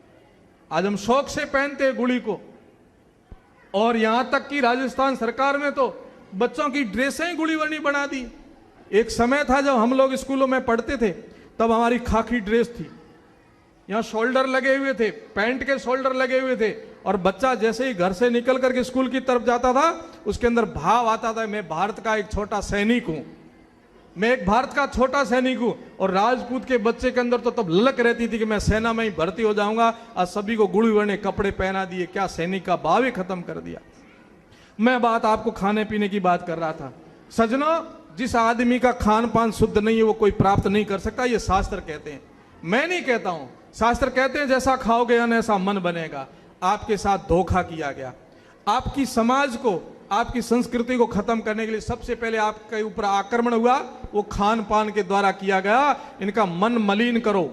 आज हम शौक से पहनते हैं गुड़ी को, और यहां तक कि राजस्थान सरकार में तो बच्चों की ड्रेसें ही गुड़ी वर्णी बना दी। एक समय था जब हम लोग स्कूलों में पढ़ते थे, तब हमारी खाकी ड्रेस थी, यहां शोल्डर लगे हुए थे, पैंट के शोल्डर लगे हुए थे, और बच्चा जैसे ही घर से निकल करके स्कूल की तरफ जाता था, उसके अंदर भाव आता था, मैं भारत का एक छोटा सैनिक हूं, मैं एक भारत का छोटा सैनिक हूं। और राजपूत के बच्चे के अंदर तो तब ललक रहती थी कि मैं सेना में ही भर्ती हो जाऊंगा। आज सभी को गुड़ी वर्णी कपड़े पहना दिए, क्या सैनिक का भाव ही खत्म कर दिया। मैं बात आपको खाने पीने की बात कर रहा था। सजनों, जिस आदमी का खान पान शुद्ध नहीं है वो कोई प्राप्त नहीं कर सकता, ये शास्त्र कहते हैं, मैं नहीं कहता हूं। शास्त्र कहते हैं जैसा खाओगे अन्न ऐसा मन बनेगा। आपके साथ धोखा किया गया। आपकी समाज को, आपकी संस्कृति को खत्म करने के लिए सबसे पहले आपके ऊपर आक्रमण हुआ, वो खान पान के द्वारा किया गया। इनका मन मलिन करो,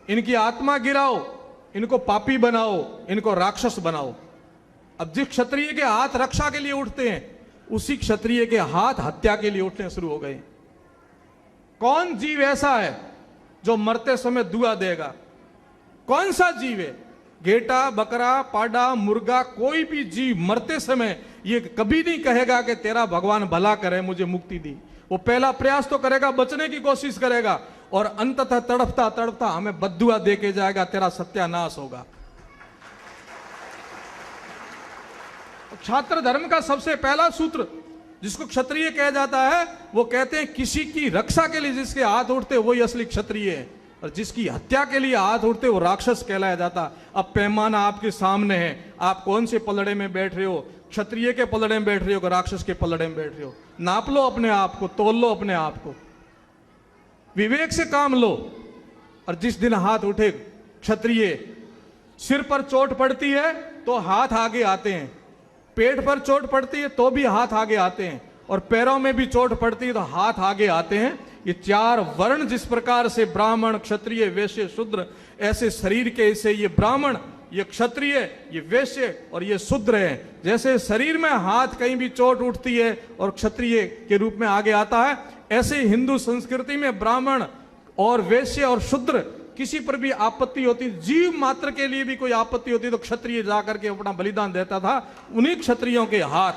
इनकी आत्मा गिराओ, इनको पापी बनाओ, इनको राक्षस बनाओ। अब जिस क्षत्रिय के हाथ रक्षा के लिए उठते हैं, उसी क्षत्रिय के हाथ हत्या के लिए उठने शुरू हो गए। कौन जीव ऐसा है जो मरते समय दुआ देगा? कौन सा जीव है? गेटा, बकरा, पाडा, मुर्गा, कोई भी जीव मरते समय ये कभी नहीं कहेगा कि तेरा भगवान भला करे, मुझे मुक्ति दी। वो पहला प्रयास तो करेगा, बचने की कोशिश करेगा, और अंततः तड़पता तड़पता हमें बद्दुआ दे के जाएगा, तेरा सत्यानाश होगा। छात्र धर्म का सबसे पहला सूत्र जिसको क्षत्रिय कहा जाता है, वो कहते हैं किसी की रक्षा के लिए जिसके हाथ उठते वही असली क्षत्रिय है, और जिसकी हत्या के लिए हाथ उठते वो राक्षस कहलाया जाता। अब पैमाना आपके सामने है, आप कौन से पलड़े में बैठ रहे हो? क्षत्रिय के पलड़े में बैठ रहे हो, राक्षस के पलड़े में बैठ रहे हो? नाप लो अपने आप को, तोल लो अपने आप को, विवेक से काम लो। और जिस दिन हाथ उठे क्षत्रिय, सिर पर चोट पड़ती है तो हाथ आगे आते हैं, पेट पर चोट पड़ती है तो भी हाथ आगे आते हैं, और पैरों में भी चोट पड़ती है तो हाथ आगे आते हैं। ये चार वर्ण जिस प्रकार से ब्राह्मण, क्षत्रिय, वैश्य, शूद्र, ऐसे शरीर के ऐसे ये ब्राह्मण, ये क्षत्रिय, ये वैश्य और ये शूद्र है। जैसे शरीर में हाथ कहीं भी चोट उठती है और क्षत्रिय के रूप में आगे आता है, ऐसे हिंदू संस्कृति में ब्राह्मण और वैश्य और शूद्र किसी पर भी आपत्ति होती, जीव मात्र के लिए भी कोई आपत्ति होती तो क्षत्रिय जाकर के अपना बलिदान देता था। उन्हीं क्षत्रियों के हाथ,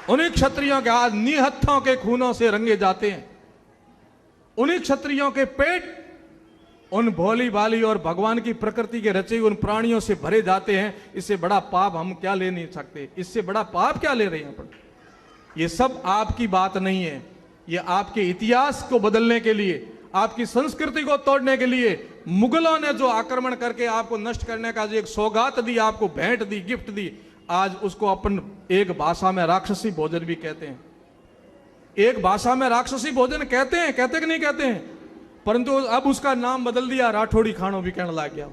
उन्हीं क्षत्रियों के हाथ निहत्थों के खूनों से रंगे जाते हैं। उन्हीं क्षत्रियों के पेट उन भोली भाली और भगवान की प्रकृति के रचे उन प्राणियों से भरे जाते हैं। इससे बड़ा पाप हम क्या ले नहीं सकते, इससे बड़ा पाप क्या ले रहे हैं अपन। ये सब आपकी बात नहीं है, ये आपके इतिहास को बदलने के लिए, आपकी संस्कृति को तोड़ने के लिए मुगलों ने जो आक्रमण करके आपको नष्ट करने का जो एक सौगात दी, आपको भेंट दी, गिफ्ट दी, आज उसको अपन एक भाषा में राक्षसी भोजन भी कहते हैं। एक भाषा में राक्षसी भोजन कहते हैं, कहते कि नहीं कहते हैं, परंतु अब उसका नाम बदल दिया, राठौड़ी खानो भी कहने लग गया।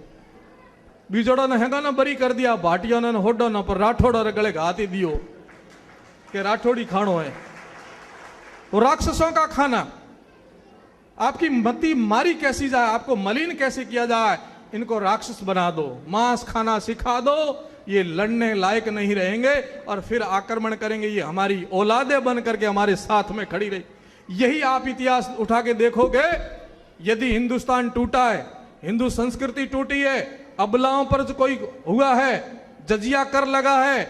बीजोड़ो ने हैगा ना बरी कर दिया, भाटियों ने होडो ना, पर राठौड़ो रे गले घाती दियो कि राठौड़ी खानो है। वो राक्षसों का खाना, आपकी मति मारी कैसी जाए, आपको मलिन कैसे किया जाए, इनको राक्षस बना दो, मांस खाना सिखा दो, ये लड़ने लायक नहीं रहेंगे और फिर आक्रमण करेंगे, ये हमारी औलादे बन करके हमारे साथ में खड़ी रही। यही आप इतिहास उठा के देखोगे, यदि हिंदुस्तान टूटा है, हिंदू संस्कृति टूटी है, अबलाओं पर जो कोई हुआ है, जजिया कर लगा है,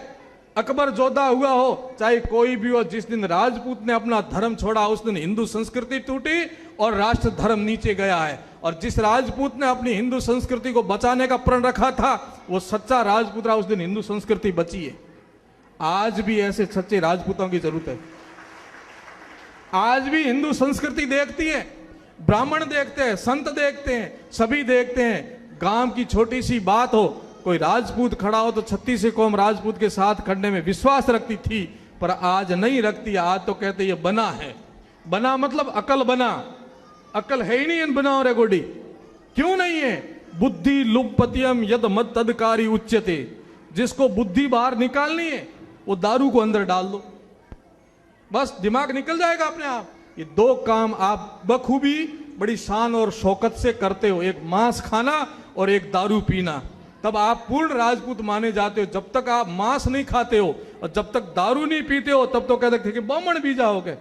अकबर जोधा हुआ हो, चाहे कोई भी हो, जिस दिन राजपूत ने अपना धर्म छोड़ा उस दिन हिंदू संस्कृति टूटी और राष्ट्र धर्म नीचे गया है। और जिस राजपूत ने अपनी हिंदू संस्कृति को बचाने का प्रण रखा था वो सच्चा राजपूत रहा, उस दिन हिंदू संस्कृति बची है। आज भी ऐसे सच्चे राजपूतों की जरूरत है। आज भी हिंदू संस्कृति देखती है, ब्राह्मण देखते हैं, संत देखते हैं, सभी देखते हैं। गांव की छोटी सी बात हो, कोई राजपूत खड़ा हो तो 36 कौम राजपूत के साथ खड़ने में विश्वास रखती थी, पर आज नहीं रखती। आज तो कहते ये बना है, बना मतलब अकल बना, अकल है ही नहीं इन बनाओ रे गोडी। क्यों नहीं है? बुद्धि लुप्पत्यम यद मत तदकारी उच्यते। जिसको बुद्धि बाहर निकालनी है वो दारू को अंदर डाल दो, बस दिमाग निकल जाएगा अपने आप। ये दो काम आप बखूबी बड़ी शान और शौकत से करते हो, एक मांस खाना और एक दारू पीना, तब आप पूर्ण राजपूत माने जाते हो। जब तक आप मांस नहीं खाते हो और जब तक दारू नहीं पीते हो तब तो कहते थे कि ब्राह्मण बीजा होगे,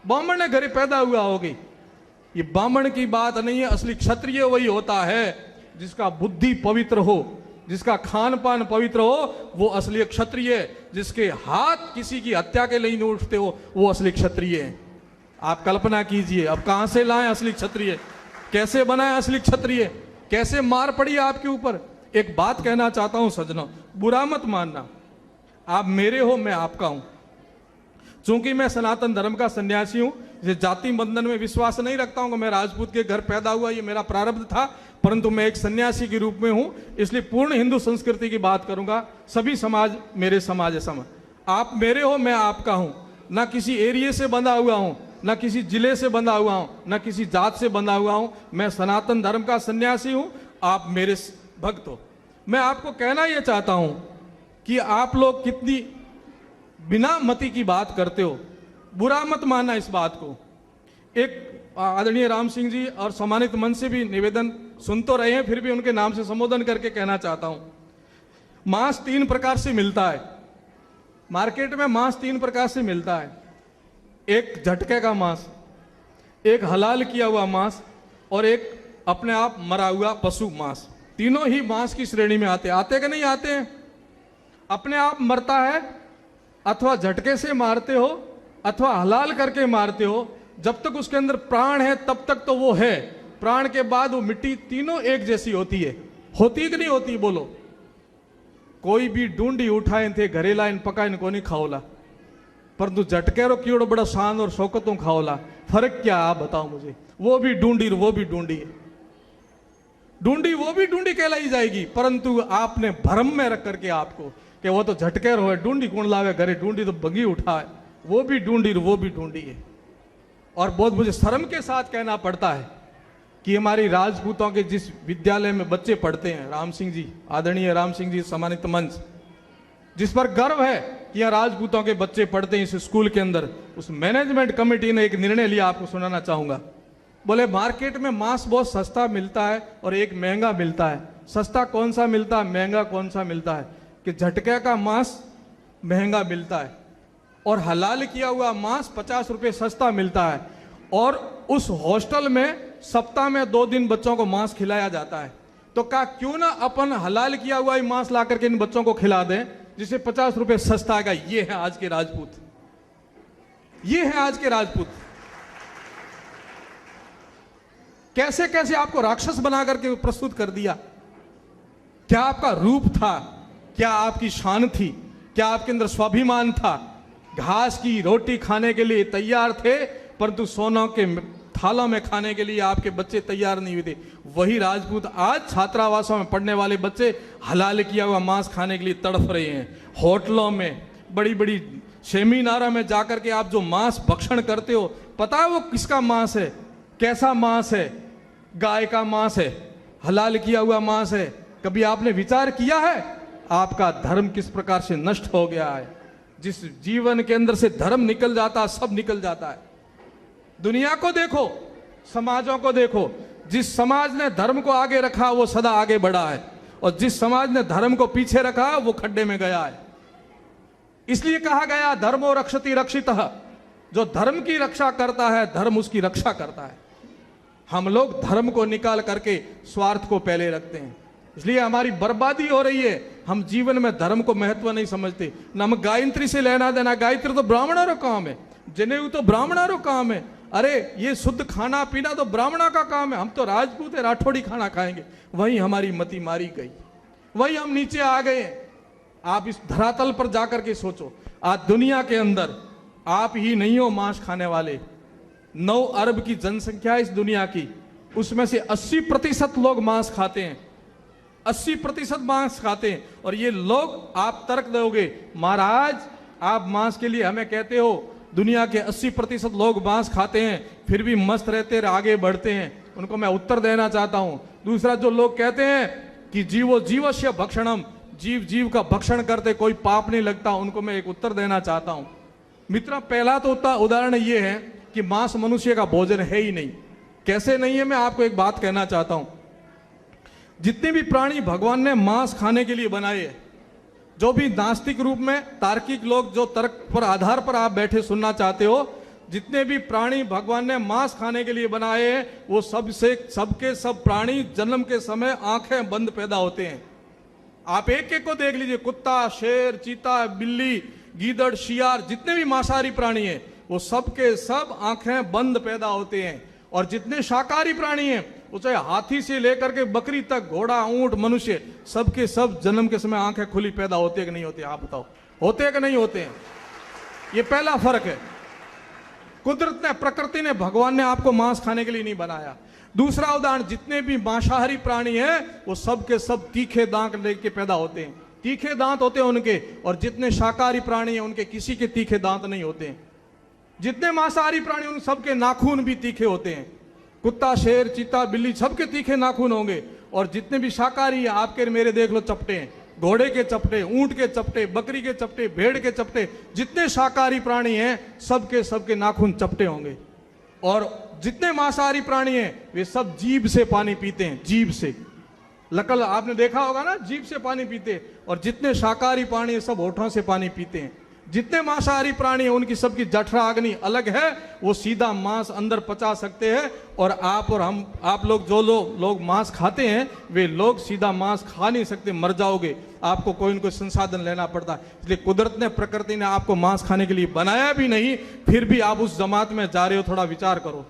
ब्राह्मण ने घरे पैदा हुआ होगी। ये ब्राह्मण की बात नहीं है। असली क्षत्रिय वही होता है जिसका बुद्धि पवित्र हो, जिसका खान पान पवित्र हो, वो असली क्षत्रिय है। जिसके हाथ किसी की हत्या के लिए नहीं उठते हो वो असली क्षत्रिय है। आप कल्पना कीजिए, अब कहां से लाएं असली क्षत्रिय, कैसे बनाए असली क्षत्रिय, कैसे मार पड़ी आपके ऊपर। एक बात कहना चाहता हूं सज्जनों, बुरा मत मानना, आप मेरे हो मैं आपका हूं। चूंकि मैं सनातन धर्म का सन्यासी हूं, ये जाति बंधन में विश्वास नहीं रखता हूं कि मैं राजपूत के घर पैदा हुआ, ये मेरा प्रारब्ध था, परंतु मैं एक सन्यासी के रूप में हूं, इसलिए पूर्ण हिंदू संस्कृति की बात करूंगा। सभी समाज मेरे समाज है सम। आप मेरे हो मैं आपका हूं, ना किसी एरिया से बंधा हुआ हूं, ना किसी जिले से बंधा हुआ हूं, ना किसी जात से बंधा हुआ हूं। मैं सनातन धर्म का सन्यासी हूं, आप मेरे भक्त हो। मैं आपको कहना यह चाहता हूं कि आप लोग कितनी बिना मति की बात करते हो, बुरा मत मानना इस बात को। एक आदरणीय राम सिंह जी और सम्मानित मन से भी निवेदन सुन तो रहे हैं, फिर भी उनके नाम से संबोधन करके कहना चाहता हूं। मांस 3 प्रकार से मिलता है मार्केट में, मांस 3 प्रकार से मिलता है। एक झटके का मांस, एक हलाल किया हुआ मांस और एक अपने आप मरा हुआ पशु मांस। तीनों ही मांस की श्रेणी में आते कि नहीं आते हैं? अपने आप मरता है, अथवा झटके से मारते हो, अथवा हलाल करके मारते हो। जब तक उसके अंदर प्राण है तब तक तो वो है, प्राण के बाद वो मिट्टी तीनों एक जैसी होती है। होती कि नहीं होती बोलो? कोई भी ढूंढी उठाए थे घरे लाइन पकाइन को नहीं खाओला, परंतु झटके रो कीड़ो बड़ा शान और शौकतों खाओला। फर्क क्या आप बताओ मुझे? वो भी ढूंढी वो भी ढूंढी है, ढूंढी वो भी ढूंढी कहलाई जाएगी, परंतु आपने भ्रम में रख करके आपको कि वो तो झटके रो है, ढूंढी कौन लावे घरे, ढूंढी तो बगी उठाए, वो भी ढूंढी वो भी ढूंढी है। और बहुत मुझे शर्म के साथ कहना पड़ता है कि हमारी राजपूतों के जिस विद्यालय में बच्चे पढ़ते हैं, राम सिंह जी, आदरणीय राम सिंह जी सम्मानित मंच, जिस पर गर्व है कि यहाँ राजपूतों के बच्चे पढ़ते हैं इस स्कूल के अंदर, उस मैनेजमेंट कमेटी ने एक निर्णय लिया, आपको सुनाना चाहूंगा। बोले मार्केट में मांस बहुत सस्ता मिलता है और एक महंगा मिलता है। सस्ता कौन सा मिलता है, महंगा कौन सा मिलता है? कि झटके का मांस महंगा मिलता है और हलाल किया हुआ मांस 50 रुपये सस्ता मिलता है। और उस हॉस्टल में सप्ताह में 2 दिन बच्चों को मांस खिलाया जाता है। तो कहा क्यों ना अपन हलाल किया हुआ ही मांस ला करके इन बच्चों को खिला दें, जिसे 50 रुपये सस्ता आएगा। ये है आज के राजपूत, ये है आज के राजपूत। कैसे कैसे आपको राक्षस बना करके प्रस्तुत कर दिया। क्या आपका रूप था, क्या आपकी शान थी, क्या आपके अंदर स्वाभिमान था? घास की रोटी खाने के लिए तैयार थे, परंतु सोना के थालों में खाने के लिए आपके बच्चे तैयार नहीं हुए थे। वही राजपूत आज छात्रावासों में पढ़ने वाले बच्चे हलाल किया हुआ मांस खाने के लिए तड़फ रहे हैं। होटलों में, बड़ी बड़ी सेमिनारों में जाकर के आप जो मांस भक्षण करते हो, पता है वो किसका मांस है, कैसा मांस है? गाय का मांस है, हलाल किया हुआ मांस है। कभी आपने विचार किया है आपका धर्म किस प्रकार से नष्ट हो गया है? जिस जीवन के अंदर से धर्म निकल जाता, सब निकल जाता है। दुनिया को देखो, समाजों को देखो, जिस समाज ने धर्म को आगे रखा वो सदा आगे बढ़ा है, और जिस समाज ने धर्म को पीछे रखा वो खड्डे में गया है। इसलिए कहा गया धर्मो रक्षति रक्षितः, जो धर्म की रक्षा करता है धर्म उसकी रक्षा करता है। हम लोग धर्म को निकाल करके स्वार्थ को पहले रखते हैं, इसलिए हमारी बर्बादी हो रही है। हम जीवन में धर्म को महत्व नहीं समझते। न हम गायत्री से लेना देना, गायत्री तो ब्राह्मणों का काम है, जनेऊ तो ब्राह्मणों का काम है। अरे ये शुद्ध खाना पीना तो ब्राह्मणों का काम है, हम तो राजपूत है, राठौड़ी खाना खाएंगे। वहीं हमारी मति मारी गई, वहीं हम नीचे आ गए। आप इस धरातल पर जाकर के सोचो, आज दुनिया के अंदर आप ही नहीं हो मांस खाने वाले। 9 अरब की जनसंख्या इस दुनिया की, उसमें से 80% लोग मांस खाते हैं, 80% मांस खाते हैं। और ये लोग, आप तर्क दोगे महाराज आप मांस के लिए हमें कहते हो, दुनिया के 80% लोग मांस खाते हैं फिर भी मस्त रहते हैं, आगे बढ़ते हैं। उनको मैं उत्तर देना चाहता हूं। दूसरा, जो लोग कहते हैं कि जीवो जीवस्य भक्षणम, जीव जीव का भक्षण करते कोई पाप नहीं लगता, उनको मैं एक उत्तर देना चाहता हूं। मित्रों, पहला तो उदाहरण ये है कि मांस मनुष्य का भोजन है ही नहीं। कैसे नहीं है, मैं आपको एक बात कहना चाहता हूं। जितने भी प्राणी भगवान ने मांस खाने के लिए बनाए, जो भी नास्तिक रूप में तार्किक लोग, जो तर्क पर आधार पर आप बैठे सुनना चाहते हो, जितने भी प्राणी भगवान ने मांस खाने के लिए बनाए हैं, वो सबके सब प्राणी जन्म के समय आंखें बंद पैदा होते हैं। आप एक एक को देख लीजिए, कुत्ता, शेर, चीता, बिल्ली, गीदड़, शियार, जितने भी मांसाहारी प्राणी हैं वो सबके सब आंखें बंद पैदा होते हैं। और जितने शाकाहारी प्राणी हैं, वो चाहे हाथी से लेकर के बकरी तक, घोड़ा, ऊंट, मनुष्य, सबके सब जन्म के समय आंखें खुली पैदा होते हैं कि नहीं होते? आप बताओ, होते हैं कि नहीं होते हैं? ये पहला फर्क है। कुदरत ने, प्रकृति ने, भगवान ने आपको मांस खाने के लिए नहीं बनाया। दूसरा उदाहरण, जितने भी मांसाहारी प्राणी हैं वो सब के सब तीखे दांत लेके पैदा होते हैं, तीखे दांत होते हैं उनके। और जितने शाकाहारी प्राणी हैं उनके किसी के तीखे दांत नहीं होते हैं। जितने मांसाहारी प्राणी उन सबके नाखून भी तीखे होते हैं। कुत्ता, शेर, चीता, बिल्ली, सबके तीखे नाखून होंगे। और जितने भी शाकाहारी हैं, आपके मेरे देख लो चपटे हैं, घोड़े के चपटे, ऊंट के चपटे, बकरी के चपटे, भेड़ के चपटे, जितने शाकाहारी प्राणी हैं सबके सबके नाखून चपटे होंगे। और जितने मांसाहारी प्राणी हैं वे सब जीभ से पानी पीते हैं, जीभ से। लकल आपने देखा होगा ना, जीभ से पानी पीते। और जितने शाकाहारी प्राणी हैं सब होठों से पानी पीते हैं। जितने मांसाहारी प्राणी हैं उनकी सबकी जठरा अग्नि अलग है, वो सीधा मांस अंदर पचा सकते हैं। और आप और हम, आप लोग जो लोग मांस खाते हैं, वे लोग सीधा मांस खा नहीं सकते, मर जाओगे। आपको कोई न कोई संसाधन लेना पड़ता है। इसलिए कुदरत ने, प्रकृति ने आपको मांस खाने के लिए बनाया भी नहीं, फिर भी आप उस जमात में जा रहे हो। थोड़ा विचार करो।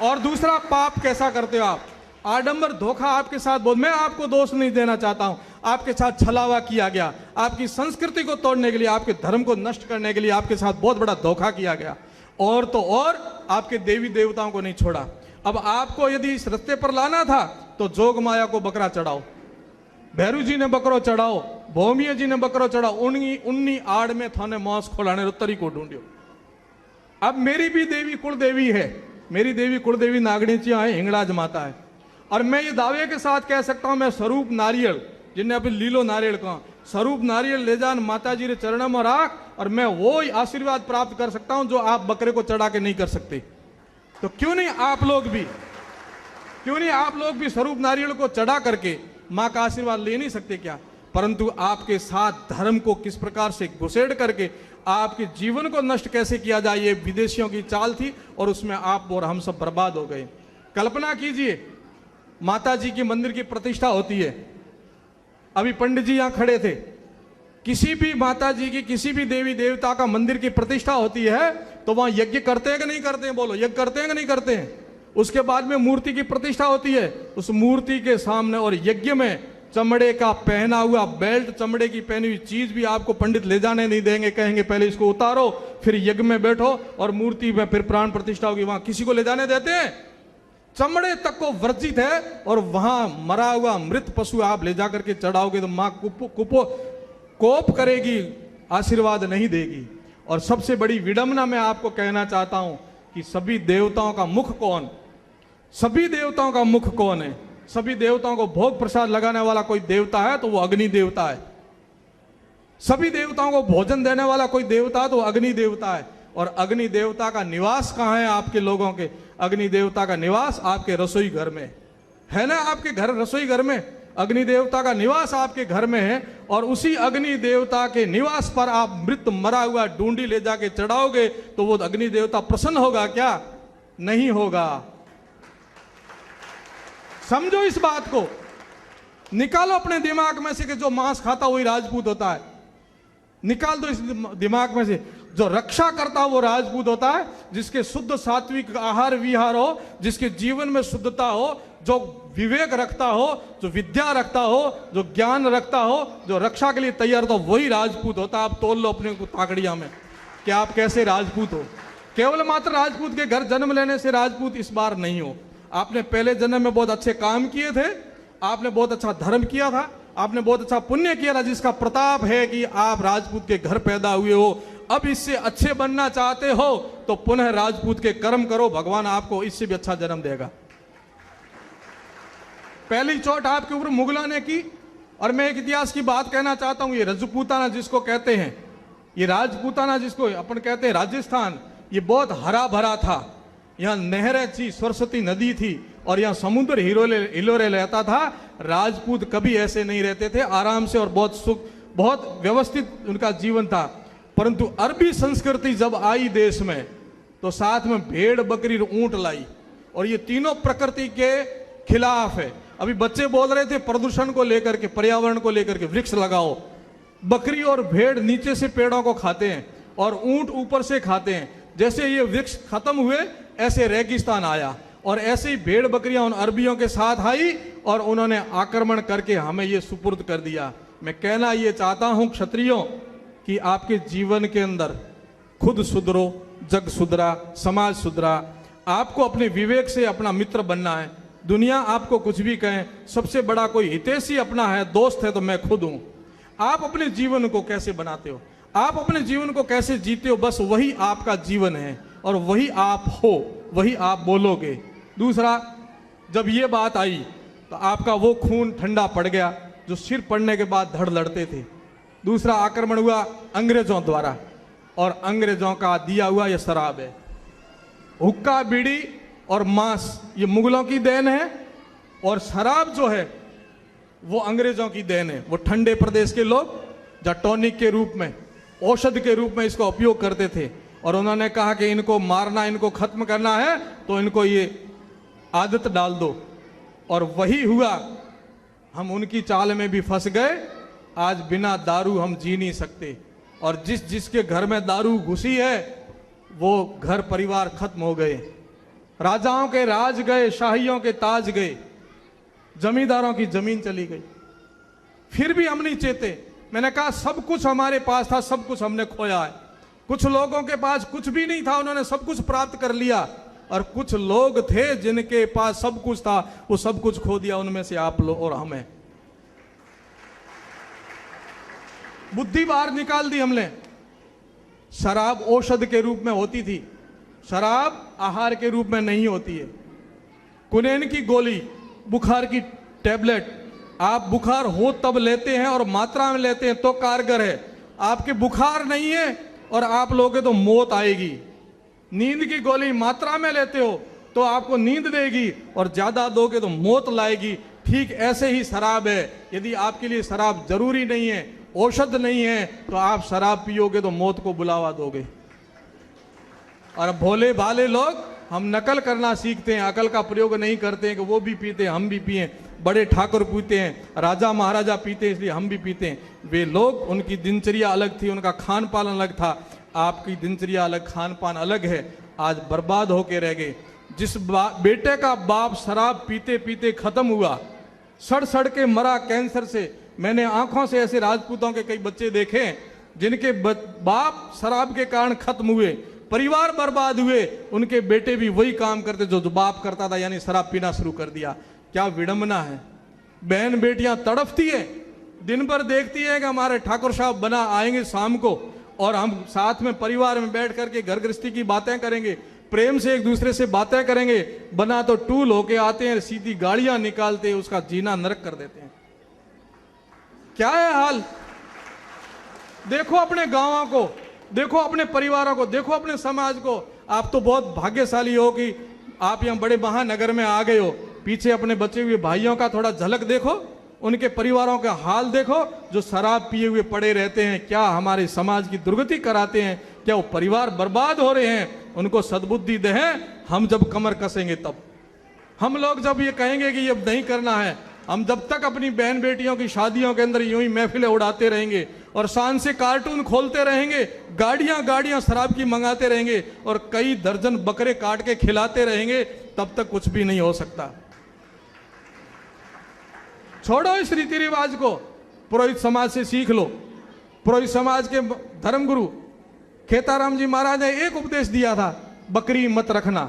और दूसरा, पाप कैसा करते हो आप? आडंबर, धोखा आपके साथ बहुत। मैं आपको दोष नहीं देना चाहता हूं, आपके साथ छलावा किया गया, आपकी संस्कृति को तोड़ने के लिए, आपके धर्म को नष्ट करने के लिए आपके साथ बहुत बड़ा धोखा किया गया। और तो और आपके देवी देवताओं को नहीं छोड़ा। अब आपको यदि इस रास्ते पर लाना था तो जोग माया को बकरा चढ़ाओ, भैरू जी ने बकरो चढ़ाओ, भौमिया जी ने बकरो चढ़ाओ, उन्नी आड़ में थाने मौस खोलाने तरीको ढूंढियो। अब मेरी भी देवी कुल देवी है, मेरी देवी कुलदेवी नागणीचिया है, हिंगड़ाज माता है। और मैं ये दावे के साथ कह सकता हूं, मैं स्वरूप नारियल, जिन्हें अभी लीलो नारियल कहा, स्वरूप नारियल ले जान माता जी रे चरणों में राख, और मैं वो आशीर्वाद प्राप्त कर सकता हूं जो आप बकरे को चढ़ा के नहीं कर सकते। तो क्यों नहीं आप लोग भी स्वरूप नारियल को चढ़ा करके मां का आशीर्वाद ले नहीं सकते क्या? परंतु आपके साथ धर्म को किस प्रकार से घुसेड़ करके आपके जीवन को नष्ट कैसे किया जाए, ये विदेशियों की चाल थी, और उसमें आप और हम सब बर्बाद हो गए। कल्पना कीजिए, माता जी की मंदिर की प्रतिष्ठा होती है, अभी पंडित जी यहां खड़े थे, किसी भी माता जी की, किसी भी देवी देवता का मंदिर की प्रतिष्ठा होती है तो वहां यज्ञ करते हैं कि नहीं करते हैं? बोलो, यज्ञ करते हैं कि नहीं करते हैं? उसके बाद में मूर्ति की प्रतिष्ठा होती है, उस मूर्ति के सामने और यज्ञ में चमड़े का पहना हुआ बेल्ट, चमड़े की पहनी हुई चीज भी आपको पंडित ले जाने नहीं देंगे, कहेंगे पहले इसको उतारो, फिर यज्ञ में बैठो और मूर्ति में फिर प्राण प्रतिष्ठा होगी। वहां किसी को ले जाने देते हैं? चमड़े तक को वर्जित है, और वहां मरा हुआ मृत पशु आप ले जाकर के चढ़ाओगे तो मां कोप करेगी, आशीर्वाद नहीं देगी। और सबसे बड़ी विडंबना मैं आपको कहना चाहता हूं कि सभी देवताओं का मुख कौन? सभी देवताओं का मुख कौन है? सभी देवताओं को भोग प्रसाद लगाने वाला कोई देवता है तो वो अग्नि देवता है। सभी देवताओं को भोजन देने वाला कोई देवता है तो वो अग्नि देवता है। और अग्नि देवता का निवास कहां है आपके लोगों के? अग्नि देवता का निवास आपके रसोई घर में है ना, आपके घर रसोई घर में अग्नि देवता का निवास आपके घर में है। और उसी अग्नि देवता के निवास पर आप मृत मरा हुआ डूंडी ले जाके चढ़ाओगे तो वो अग्नि देवता प्रसन्न होगा क्या? नहीं होगा। समझो इस बात को, निकालो अपने दिमाग में से कि जो मांस खाता वही राजपूत होता है। निकाल दो इस दिमाग में से, जो रक्षा करता वो राजपूत होता है, जिसके शुद्ध सात्विक आहार विहार हो, जिसके जीवन में शुद्धता हो, जो विवेक रखता हो, जो विद्या रखता हो, जो ज्ञान रखता हो, जो रक्षा के लिए तैयार हो, वही राजपूत होता है। आप तोल लो अपने को ताकड़िया में कि आप कैसे राजपूत हो। केवल मात्र राजपूत के घर जन्म लेने से राजपूत इस बार नहीं हो। आपने पहले जन्म में बहुत अच्छे काम किए थे, आपने बहुत अच्छा धर्म किया था, आपने बहुत अच्छा पुण्य किया था, जिसका प्रताप है कि आप राजपूत के घर पैदा हुए हो। अब इससे अच्छे बनना चाहते हो तो पुनः राजपूत के कर्म करो, भगवान आपको इससे भी अच्छा जन्म देगा। पहली चोट आपके ऊपर मुगलों ने की। और मैं एक इतिहास की बात कहना चाहता हूं, ये रजपूताना जिसको कहते हैं, ये राजपूताना जिसको अपन कहते हैं राजस्थान, ये बहुत हरा भरा था। यहाँ नहरें थी, सरस्वती नदी थी, और यहाँ समुद्र हिलोरे रहता था। राजपूत कभी ऐसे नहीं रहते थे, आराम से और बहुत सुख, बहुत व्यवस्थित उनका जीवन था। परंतु अरबी संस्कृति जब आई देश में तो साथ में भेड़ बकरी ऊंट लाई, और ये तीनों प्रकृति के खिलाफ है। अभी बच्चे बोल रहे थे प्रदूषण को लेकर के, पर्यावरण को लेकर के, वृक्ष लगाओ। बकरी और भेड़ नीचे से पेड़ों को खाते हैं और ऊंट ऊपर से खाते हैं। जैसे ये वृक्ष खत्म हुए ऐसे रेगिस्तान आया, और ऐसे ही भेड़ बकरियां उन अरबियों के साथ आई और उन्होंने आक्रमण करके हमें ये सुपुर्द कर दिया। मैं कहना ये चाहता हूं क्षत्रियों कि आपके जीवन के अंदर खुद सुधरो, जग सुधरा, समाज सुधरा। आपको अपने विवेक से अपना मित्र बनना है। दुनिया आपको कुछ भी कहे, सबसे बड़ा कोई हितैषी अपना है, दोस्त है तो मैं खुद हूं। आप अपने जीवन को कैसे बनाते हो, आप अपने जीवन को कैसे जीते हो, बस वही आपका जीवन है और वही आप हो, वही आप बोलोगे। दूसरा, जब ये बात आई तो आपका वो खून ठंडा पड़ गया जो सिर पड़ने के बाद धड़ लड़ते थे। दूसरा आक्रमण हुआ अंग्रेजों द्वारा, और अंग्रेजों का दिया हुआ यह शराब है। हुक्का, बीड़ी और मांस ये मुगलों की देन है, और शराब जो है वो अंग्रेजों की देन है। वो ठंडे प्रदेश के लोग जहाँ टॉनिक के रूप में, औषध के रूप में इसका उपयोग करते थे, और उन्होंने कहा कि इनको मारना, इनको खत्म करना है तो इनको ये आदत डाल दो, और वही हुआ। हम उनकी चाल में भी फंस गए। आज बिना दारू हम जी नहीं सकते, और जिसके घर में दारू घुसी है वो घर परिवार खत्म हो गए। राजाओं के राज गए, शाहियों के ताज गए, जमींदारों की जमीन चली गई। फिर भी हम नहीं चेते। मैंने कहा सब कुछ हमारे पास था, सब कुछ हमने खोया है। कुछ लोगों के पास कुछ भी नहीं था, उन्होंने सब कुछ प्राप्त कर लिया, और कुछ लोग थे जिनके पास सब कुछ था, वो सब कुछ खो दिया। उनमें से आप लोग और हमें बुद्धि बाहर निकाल दी हमने। शराब औषध के रूप में होती थी। शराब आहार के रूप में नहीं होती है। कुनैन की गोली, बुखार की टैबलेट आप बुखार हो तब लेते हैं और मात्रा में लेते हैं तो कारगर है। आपके बुखार नहीं है और आप लोगे तो मौत आएगी। नींद की गोली मात्रा में लेते हो तो आपको नींद देगी और ज्यादा दोगे तो मौत लाएगी। ठीक ऐसे ही शराब है, यदि आपके लिए शराब जरूरी नहीं है, औषध नहीं है, तो आप शराब पियोगे तो मौत को बुलावा दोगे। और भोले भाले लोग हम नकल करना सीखते हैं, अकल का प्रयोग नहीं करते हैं कि वो भी पीते हैं हम भी पिए, बड़े ठाकुर पीते हैं, राजा महाराजा पीते हैं इसलिए हम भी पीते हैं। वे लोग, उनकी दिनचर्या अलग थी, उनका खान पान अलग था। आपकी दिनचर्या अलग, खान पान अलग है। आज बर्बाद होके रह गए। जिस बेटे का बाप शराब पीते पीते खत्म हुआ, सड़ सड़ के मरा कैंसर से। मैंने आंखों से ऐसे राजपूतों के कई बच्चे देखे जिनके बाप शराब के कारण खत्म हुए, परिवार बर्बाद हुए। उनके बेटे भी वही काम करते जो बाप करता था, यानी शराब पीना शुरू कर दिया। क्या विडंबना है। बहन बेटियां तड़पती है, दिन भर देखती है कि हमारे ठाकुर साहब बना आएंगे शाम को और हम साथ में परिवार में बैठ करके घर गृहस्थी की बातें करेंगे, प्रेम से एक दूसरे से बातें करेंगे। बना तो टूल होके आते हैं, सीधी गाड़ियां निकालते हैं, उसका जीना नरक कर देते हैं। क्या है हाल। देखो अपने गांवों को, देखो अपने परिवारों को, देखो अपने समाज को। आप तो बहुत भाग्यशाली हो कि आप यहां बड़े महानगर में आ गए हो। पीछे अपने बचे हुए भाइयों का थोड़ा झलक देखो, उनके परिवारों का हाल देखो जो शराब पिए हुए पड़े रहते हैं। क्या हमारे समाज की दुर्गति कराते हैं, क्या वो परिवार बर्बाद हो रहे हैं। उनको सद्बुद्धि दें, हम जब कमर कसेंगे तब। हम लोग जब ये कहेंगे कि ये नहीं करना है, हम जब तक अपनी बहन बेटियों की शादियों के अंदर यूं ही महफिलें उड़ाते रहेंगे और शान से कार्टून खोलते रहेंगे, गाड़ियां गाड़ियां शराब की मंगाते रहेंगे और कई दर्जन बकरे काट के खिलाते रहेंगे, तब तक कुछ भी नहीं हो सकता। छोड़ो इस रीति रिवाज को, पुरोहित समाज से सीख लो। पुरोहित समाज के धर्मगुरु खेताराम जी महाराज ने एक उपदेश दिया था, बकरी मत रखना।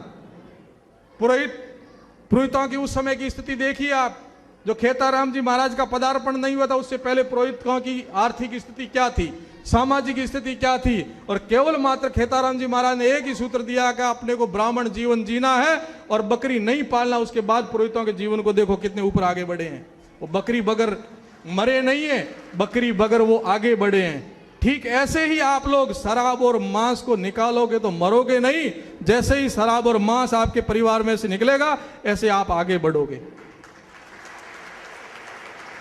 पुरोहितों की उस समय की स्थिति देखिए आप। जो खेताराम जी महाराज का पदार्पण नहीं हुआ था उससे पहले पुरोहितों की आर्थिक स्थिति क्या थी, सामाजिक स्थिति क्या थी। और केवल मात्र खेताराम जी महाराज ने एक ही सूत्र दिया कि अपने को ब्राह्मण जीवन जीना है और बकरी नहीं पालना। उसके बाद पुरोहितों के जीवन को देखो कितने ऊपर आगे बढ़े हैं। वो बकरी बगर मरे नहीं है, बकरी बगर वो आगे बढ़े हैं। ठीक ऐसे ही आप लोग शराब और मांस को निकालोगे तो मरोगे नहीं। जैसे ही शराब और मांस आपके परिवार में से निकलेगा, ऐसे आप आगे बढ़ोगे।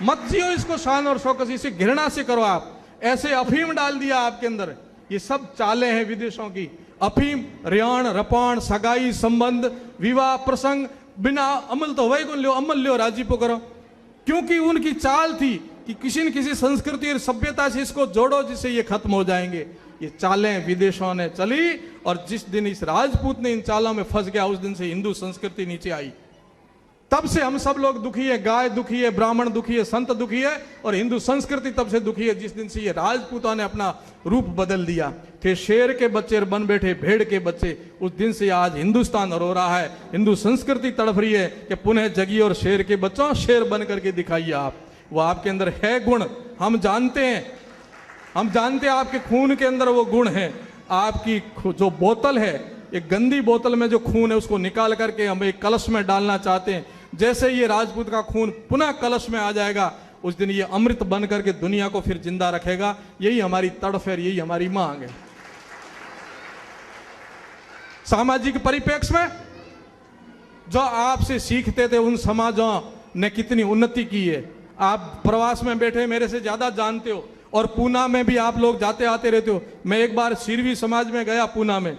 मत जियो इसको शान और शौकत, इसे घृणा से करो। आप ऐसे अफीम डाल दिया आपके अंदर। ये सब चालें हैं विदेशों की। अफीम, रियाण, रपान, सगाई, संबंध, विवाह प्रसंग, बिना अमल तो वही गुण लो, अमल लो, राजीपो करो। क्योंकि उनकी चाल थी कि किसी न किसी संस्कृति और सभ्यता से इसको जोड़ो जिससे ये खत्म हो जाएंगे। ये चालें विदेशों ने चली और जिस दिन इस राजपूत ने इन चालों में फंस गया, उस दिन से हिंदू संस्कृति नीचे आई। तब से हम सब लोग दुखी है, गाय दुखी है, ब्राह्मण दुखी है, संत दुखी है और हिंदू संस्कृति तब से दुखी है जिस दिन से ये राजपूतों ने अपना रूप बदल दिया। थे शेर के बच्चे और बन बैठे भेड़ के बच्चे। उस दिन से आज हिंदुस्तान रो रहा है, हिंदू संस्कृति तड़प रही है कि पुनः जगी और शेर के बच्चों शेर बन करके दिखाइए आप। वो आपके अंदर है गुण, हम जानते हैं, हम जानते हैं आपके खून के अंदर वो गुण है। आपकी जो बोतल है, एक गंदी बोतल में जो खून है उसको निकाल करके हम एक कलश में डालना चाहते हैं। जैसे ये राजपूत का खून पुनः कलश में आ जाएगा, उस दिन ये अमृत बन करके दुनिया को फिर जिंदा रखेगा। यही हमारी तड़फ है, यही हमारी मांग है। सामाजिक परिप्रेक्ष्य में जो आपसे सीखते थे उन समाजों ने कितनी उन्नति की है। आप प्रवास में बैठे मेरे से ज्यादा जानते हो और पूना में भी आप लोग जाते आते रहते हो। मैं एक बार सिरवी समाज में गया पूना में।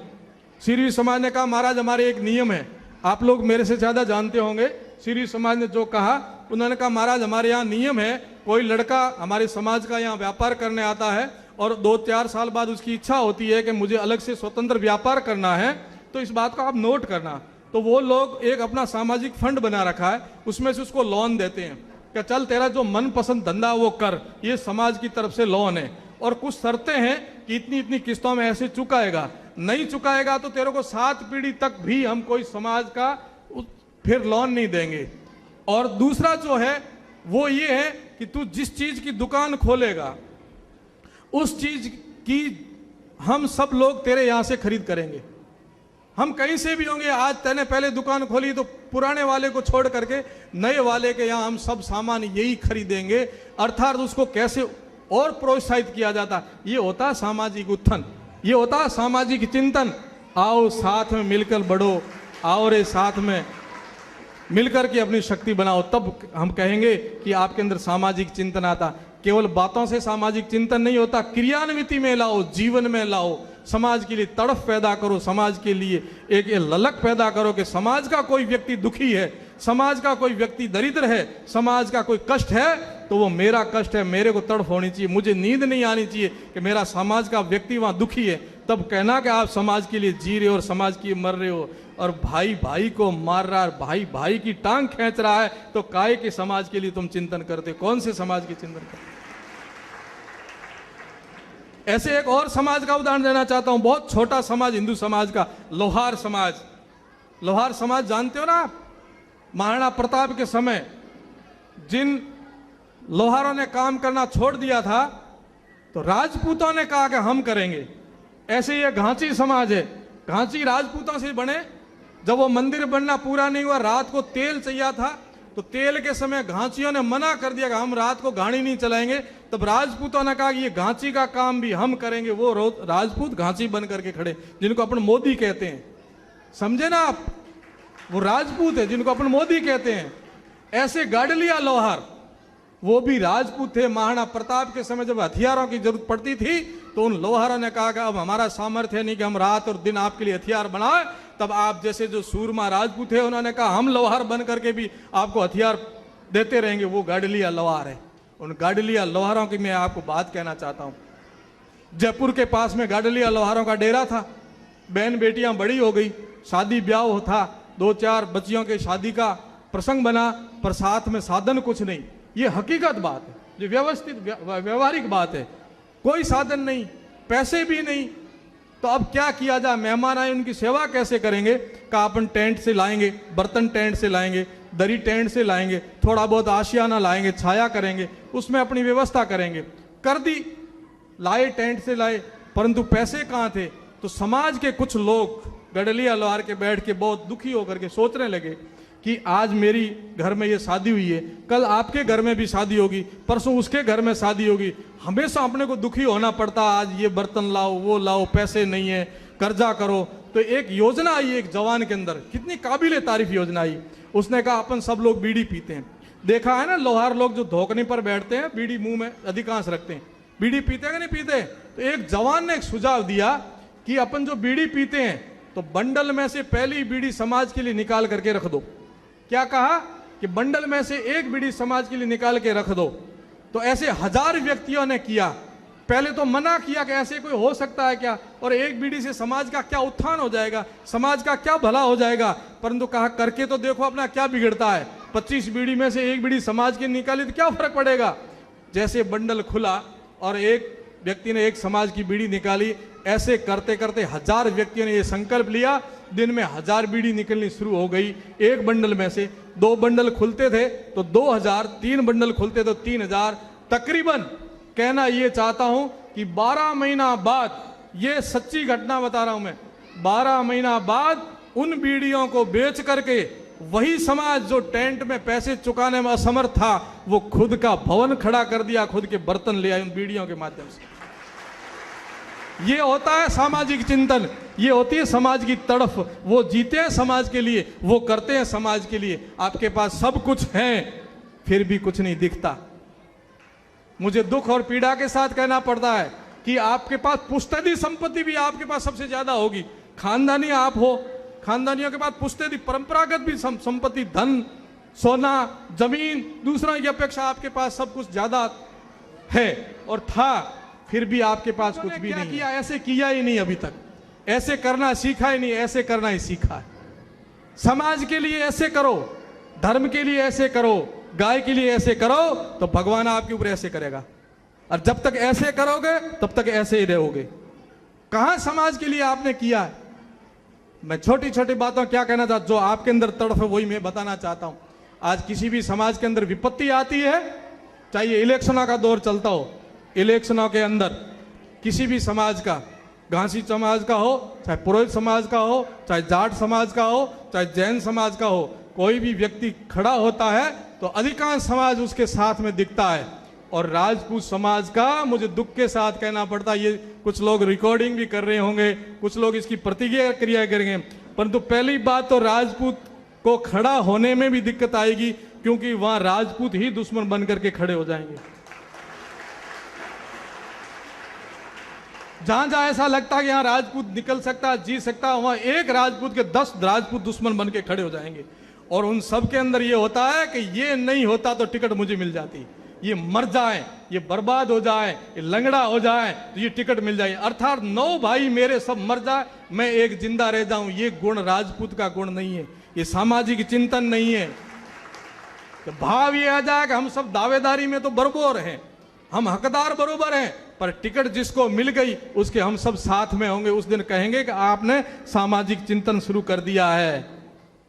सिरवी समाज ने कहा महाराज हमारे एक नियम है, आप लोग मेरे से ज्यादा जानते होंगे। सिरवी समाज ने जो कहा, उन्होंने कहा महाराज हमारे यहाँ नियम है, कोई लड़का हमारे समाज का यहाँ व्यापार करने आता है और 2-4 साल बाद उसकी इच्छा होती है कि मुझे अलग से स्वतंत्र व्यापार करना है, तो इस बात को आप नोट करना। तो वो लोग एक अपना सामाजिक फंड बना रखा है, उसमें से उसको लोन देते हैं कि चल तेरा जो मनपसंद धंधा वो कर, ये समाज की तरफ से लोन है। और कुछ शर्तें हैं कि इतनी इतनी किस्तों में ऐसे चुकाएगा, नहीं चुकाएगा तो तेरे को 7 पीढ़ी तक भी हम कोई समाज का फिर लोन नहीं देंगे। और दूसरा जो है वो ये है कि तू जिस चीज की दुकान खोलेगा उस चीज की हम सब लोग तेरे यहां से खरीद करेंगे। हम कहीं से भी होंगे, आज तैने पहले दुकान खोली तो पुराने वाले को छोड़ करके नए वाले के यहाँ हम सब सामान यही खरीदेंगे, अर्थात उसको कैसे और प्रोत्साहित किया जाता। ये होता सामाजिक उत्थान, ये होता सामाजिक चिंतन। आओ साथ में मिलकर बढ़ो, आओ रे साथ में मिलकर के अपनी शक्ति बनाओ, तब हम कहेंगे कि आपके अंदर सामाजिक चिंतन आता। केवल बातों से सामाजिक चिंतन नहीं होता, क्रियान्विति में लाओ, जीवन में लाओ, समाज के लिए तड़फ पैदा करो, समाज के लिए एक ललक पैदा करो कि समाज का कोई व्यक्ति दुखी है, समाज का कोई व्यक्ति दरिद्र है, समाज का कोई कष्ट है तो वो मेरा कष्ट है, मेरे को तड़फ होनी चाहिए, मुझे नींद नहीं आनी चाहिए कि मेरा समाज का व्यक्ति वहां दुखी है। तब कहना कि आप समाज के लिए जी रहे हो और समाज के लिए मर रहे हो, और भाई भाई को मार रहा है, भाई भाई की टांग खींच रहा है, तो काय के समाज के लिए तुम चिंतन करते, कौन से समाज के चिंतन करते। ऐसे एक और समाज का उदाहरण देना चाहता हूं, बहुत छोटा समाज, हिंदू समाज का, लोहार समाज। लोहार समाज जानते हो ना आप? महाराणा प्रताप के समय जिन लोहारों ने काम करना छोड़ दिया था तो राजपूतों ने कहा कि हम करेंगे। ऐसे ये घांची समाज है, घांची राजपूतों से बने। जब वो मंदिर बनना पूरा नहीं हुआ, रात को तेल चाहिए था, तो तेल के समय घांचियों ने मना कर दिया कि हम रात को घाणी नहीं चलाएंगे। तब राजपूतों ने कहा कि ये घांची का काम भी हम करेंगे। वो राजपूत घांची बन करके खड़े, जिनको अपन मोदी कहते हैं, समझे ना आप? वो राजपूत है जिनको अपन मोदी कहते हैं। ऐसे गाडलिया लोहार, वो भी राजपूत थे। महाराणा प्रताप के समय जब हथियारों की जरूरत पड़ती थी तो उन लोहारों ने कहा कि अब हमारा सामर्थ्य नहीं कि हम रात और दिन आपके लिए हथियार बनाए। तब आप जैसे जो सूरमा राजपूत है उन्होंने कहा हम लोहार बन करके भी आपको हथियार देते रहेंगे। वो गाडलिया लोहार है। उन गाडलिया लोहारों की मैं आपको बात कहना चाहता हूं। जयपुर के पास में गाडलिया लोहारों का डेरा था। बहन बेटियां बड़ी हो गई, शादी ब्याह था, 2-4 बच्चियों के शादी का प्रसंग बना, पर साथ में साधन कुछ नहीं। ये हकीकत बात है, जो व्यवस्थित व्यवहारिक बात है। कोई साधन नहीं, पैसे भी नहीं, तो अब क्या किया जाए? मेहमान आए, उनकी सेवा कैसे करेंगे? का अपन टेंट से लाएंगे, बर्तन टेंट से लाएंगे, दरी टेंट से लाएंगे, थोड़ा बहुत आशियाना लाएंगे, छाया करेंगे, उसमें अपनी व्यवस्था करेंगे। कर दी, लाए, टेंट से लाए, परंतु पैसे कहाँ थे? तो समाज के कुछ लोग गडलिया लोहार के बैठ के बहुत दुखी होकर के सोचने लगे कि आज मेरी घर में ये शादी हुई है, कल आपके घर में भी शादी होगी, परसों उसके घर में शादी होगी, हमेशा अपने को दुखी होना पड़ता। आज ये बर्तन लाओ, वो लाओ, पैसे नहीं है, कर्जा करो। तो एक योजना आई एक जवान के अंदर, कितनी काबिले तारीफ योजना आई। उसने कहा अपन सब लोग बीड़ी पीते हैं। देखा है ना लोहार लोग जो धोखने पर बैठते हैं, बीड़ी मुंह में अधिकांश रखते हैं। बीड़ी पीते हैं कि नहीं पीते? तो एक जवान ने एक सुझाव दिया कि अपन जो बीड़ी पीते हैं तो बंडल में से पहली बीड़ी समाज के लिए निकाल करके रख दो। क्या कहा कि बंडल में से एक बीड़ी समाज के लिए निकाल के रख दो। तो ऐसे 1000 व्यक्तियों ने किया। पहले तो मना किया कि ऐसे कोई हो सकता है क्या, और एक बीड़ी से समाज का क्या उत्थान हो जाएगा, समाज का क्या भला हो जाएगा। परंतु कहा करके तो देखो अपना क्या बिगड़ता है। 25 बीड़ी में से एक बीड़ी समाज की निकाली तो क्या फर्क पड़ेगा। जैसे बंडल खुला और एक व्यक्ति ने एक समाज की बीड़ी निकाली, ऐसे करते करते 1000 व्यक्तियों ने यह संकल्प लिया, दिन में 1000 बीड़ी निकलनी शुरू हो गई। एक बंडल में से 2 बंडल खुलते थे तो 2000, 3 बंडल खुलते तो 3000। तकरीबन कहना यह चाहता हूं कि 12 महीना बाद, यह सच्ची घटना बता रहा हूं मैं, 12 महीना बाद उन बीड़ियों को बेच करके वही समाज जो टेंट में पैसे चुकाने में असमर्थ था, वो खुद का भवन खड़ा कर दिया, खुद के बर्तन ले आए उन बीड़ियों के माध्यम से। ये होता है सामाजिक चिंतन, ये होती है समाज की तड़फ। वो जीते हैं समाज के लिए, वो करते हैं समाज के लिए। आपके पास सब कुछ है फिर भी कुछ नहीं दिखता। मुझे दुख और पीड़ा के साथ कहना पड़ता है कि आपके पास पुश्तैदी संपत्ति भी आपके पास सबसे ज्यादा होगी। खानदानी आप हो, खानदानियों के पास पुश्तैदी परंपरागत भी संपत्ति, धन, सोना, जमीन, दूसरों की अपेक्षा आपके पास सब कुछ ज्यादा है और था, फिर भी आपके पास कुछ भी नहीं किया। ऐसे किया ही नहीं अभी तक, ऐसे करना सीखा ही नहीं, ऐसे करना ही सीखा है। समाज के लिए ऐसे करो, धर्म के लिए ऐसे करो, गाय के लिए ऐसे करो, तो भगवान आपके ऊपर ऐसे करेगा। और जब तक ऐसे करोगे तब तक ऐसे ही रहोगे। कहां समाज के लिए आपने किया है? मैं छोटी छोटी बातों क्या कहना चाहता, जो आपके अंदर तड़फ है वही मैं बताना चाहता हूं। आज किसी भी समाज के अंदर विपत्ति आती है, चाहे इलेक्शनों का दौर चलता हो, इलेक्शनों के अंदर किसी भी समाज का घासी समाज का हो, चाहे पुरोहित समाज का हो, चाहे जाट समाज का हो, चाहे जैन समाज का हो, कोई भी व्यक्ति खड़ा होता है तो अधिकांश समाज उसके साथ में दिखता है। और राजपूत समाज का मुझे दुख के साथ कहना पड़ता है, ये कुछ लोग रिकॉर्डिंग भी कर रहे होंगे, कुछ लोग इसकी प्रतिक्रिया करेंगे, परंतु पहली बात तो राजपूत को खड़ा होने में भी दिक्कत आएगी, क्योंकि वहां राजपूत ही दुश्मन बन करके खड़े हो जाएंगे। जहां जहां ऐसा लगता है कि यहां राजपूत निकल सकता है, जी सकता है, वहां एक राजपूत के 10 राजपूत दुश्मन बन के खड़े हो जाएंगे। और उन सब के अंदर ये होता है कि ये नहीं होता तो टिकट मुझे मिल जाती, ये मर जाए, ये बर्बाद हो जाए, ये लंगड़ा हो जाए तो ये टिकट मिल जाए। अर्थात 9 भाई मेरे सब मर जाए, मैं एक जिंदा रह जाऊं। ये गुण राजपूत का गुण नहीं है, ये सामाजिक चिंतन नहीं है। तो भाव ये आ जाए कि हम सब दावेदारी में तो बरोबर हैं, हम हकदार बरोबर हैं, पर टिकट जिसको मिल गई उसके हम सब साथ में होंगे। उस दिन कहेंगे कि आपने सामाजिक चिंतन शुरू कर दिया है।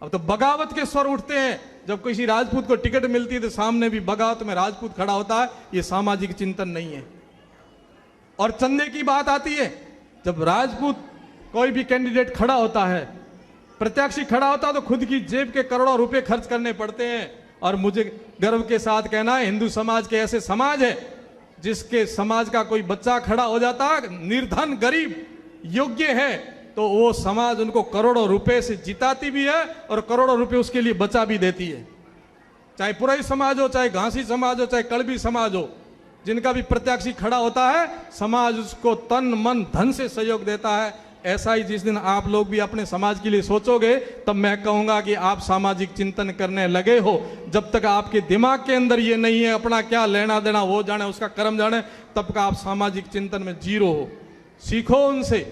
अब तो बगावत के स्वर उठते हैं, जब किसी राजपूत को टिकट मिलती है तो सामने भी बगावत में राजपूत खड़ा होता है। ये सामाजिक चिंतन नहीं है। और चंदे की बात आती है, जब राजपूत कोई भी कैंडिडेट खड़ा होता है, प्रत्याशी खड़ा होता है, तो खुद की जेब के करोड़ों रुपए खर्च करने पड़ते हैं। और मुझे गर्व के साथ कहना है, हिंदू समाज के ऐसे समाज है जिसके समाज का कोई बच्चा खड़ा हो जाता है, निर्धन गरीब योग्य है, तो वो समाज उनको करोड़ों रुपए से जिताती भी है और करोड़ों रुपए उसके लिए बचा भी देती है। चाहे पुरोहित समाज हो, चाहे घासी समाज हो, चाहे कड़बी समाज हो, जिनका भी प्रत्याशी खड़ा होता है, समाज उसको तन मन धन से सहयोग देता है। ऐसा ही जिस दिन आप लोग भी अपने समाज के लिए सोचोगे, तब मैं कहूंगा कि आप सामाजिक चिंतन करने लगे हो। जब तक आपके दिमाग के अंदर ये नहीं है अपना क्या लेना देना, वो जाने उसका कर्म जाने, तब तक आप सामाजिक चिंतन में जीरो हो। सीखो उनसे,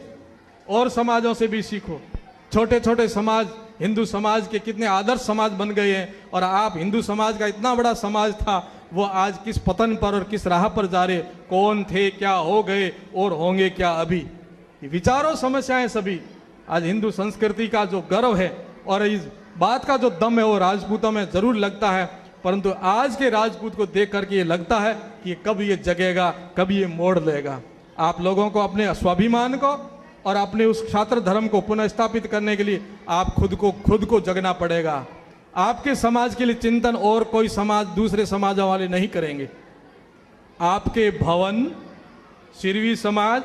और समाजों से भी सीखो। छोटे छोटे समाज हिंदू समाज के कितने आदर्श समाज बन गए हैं, और आप हिंदू समाज का इतना बड़ा समाज था, वो आज किस पतन पर और किस राह पर जा रहे, कौन थे, क्या हो गए और होंगे क्या अभी। विचारों समस्याएं सभी। आज हिंदू संस्कृति का जो गर्व है और इस बात का जो दम है वो राजपूतों में जरूर लगता है, परंतु आज के राजपूत को देख करके ये लगता है कि कब ये जगेगा, कब ये मोड़ लेगा। आप लोगों को अपने स्वाभिमान को और अपने उस क्षात्र धर्म को पुनः स्थापित करने के लिए आप खुद को जगना पड़ेगा। आपके समाज के लिए चिंतन और कोई समाज दूसरे समाजों वाले नहीं करेंगे। आपके भवन सिरवी समाज,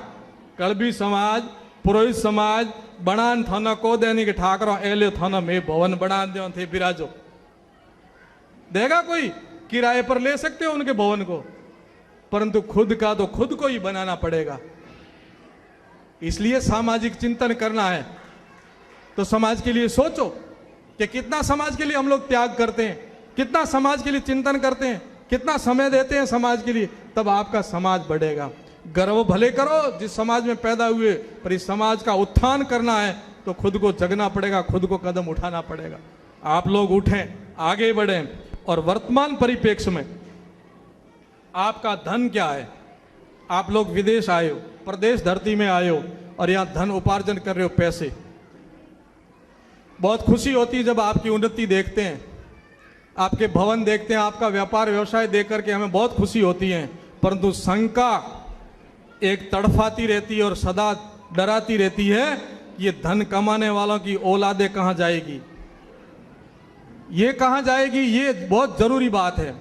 कड़बी समाज, पुरोहित समाज बनान थाना को देने के ठाकरों एले थाना में भवन बना दो थे बिराजो। देगा कोई? किराए पर ले सकते हो उनके भवन को, परंतु खुद का तो खुद को ही बनाना पड़ेगा। इसलिए सामाजिक चिंतन करना है तो समाज के लिए सोचो कि कितना समाज के लिए हम लोग त्याग करते हैं, कितना समाज के लिए चिंतन करते हैं, कितना समय देते हैं समाज के लिए, तब आपका समाज बढ़ेगा। गर्व भले करो जिस समाज में पैदा हुए, पर इस समाज का उत्थान करना है तो खुद को जगना पड़ेगा, खुद को कदम उठाना पड़ेगा। आप लोग उठें, आगे बढ़ें। और वर्तमान परिप्रेक्ष्य में आपका धन क्या है? आप लोग विदेश आए हो, प्रदेश धरती में आए हो और यहां धन उपार्जन कर रहे हो, पैसे। बहुत खुशी होती है जब आपकी उन्नति देखते हैं, आपके भवन देखते हैं, आपका व्यापार व्यवसाय देख करके हमें बहुत खुशी होती है, परंतु शंका एक तड़फाती रहती है और सदा डराती रहती है कि ये धन कमाने वालों की औलादे कहां जाएगी, ये कहां जाएगी। ये बहुत जरूरी बात है।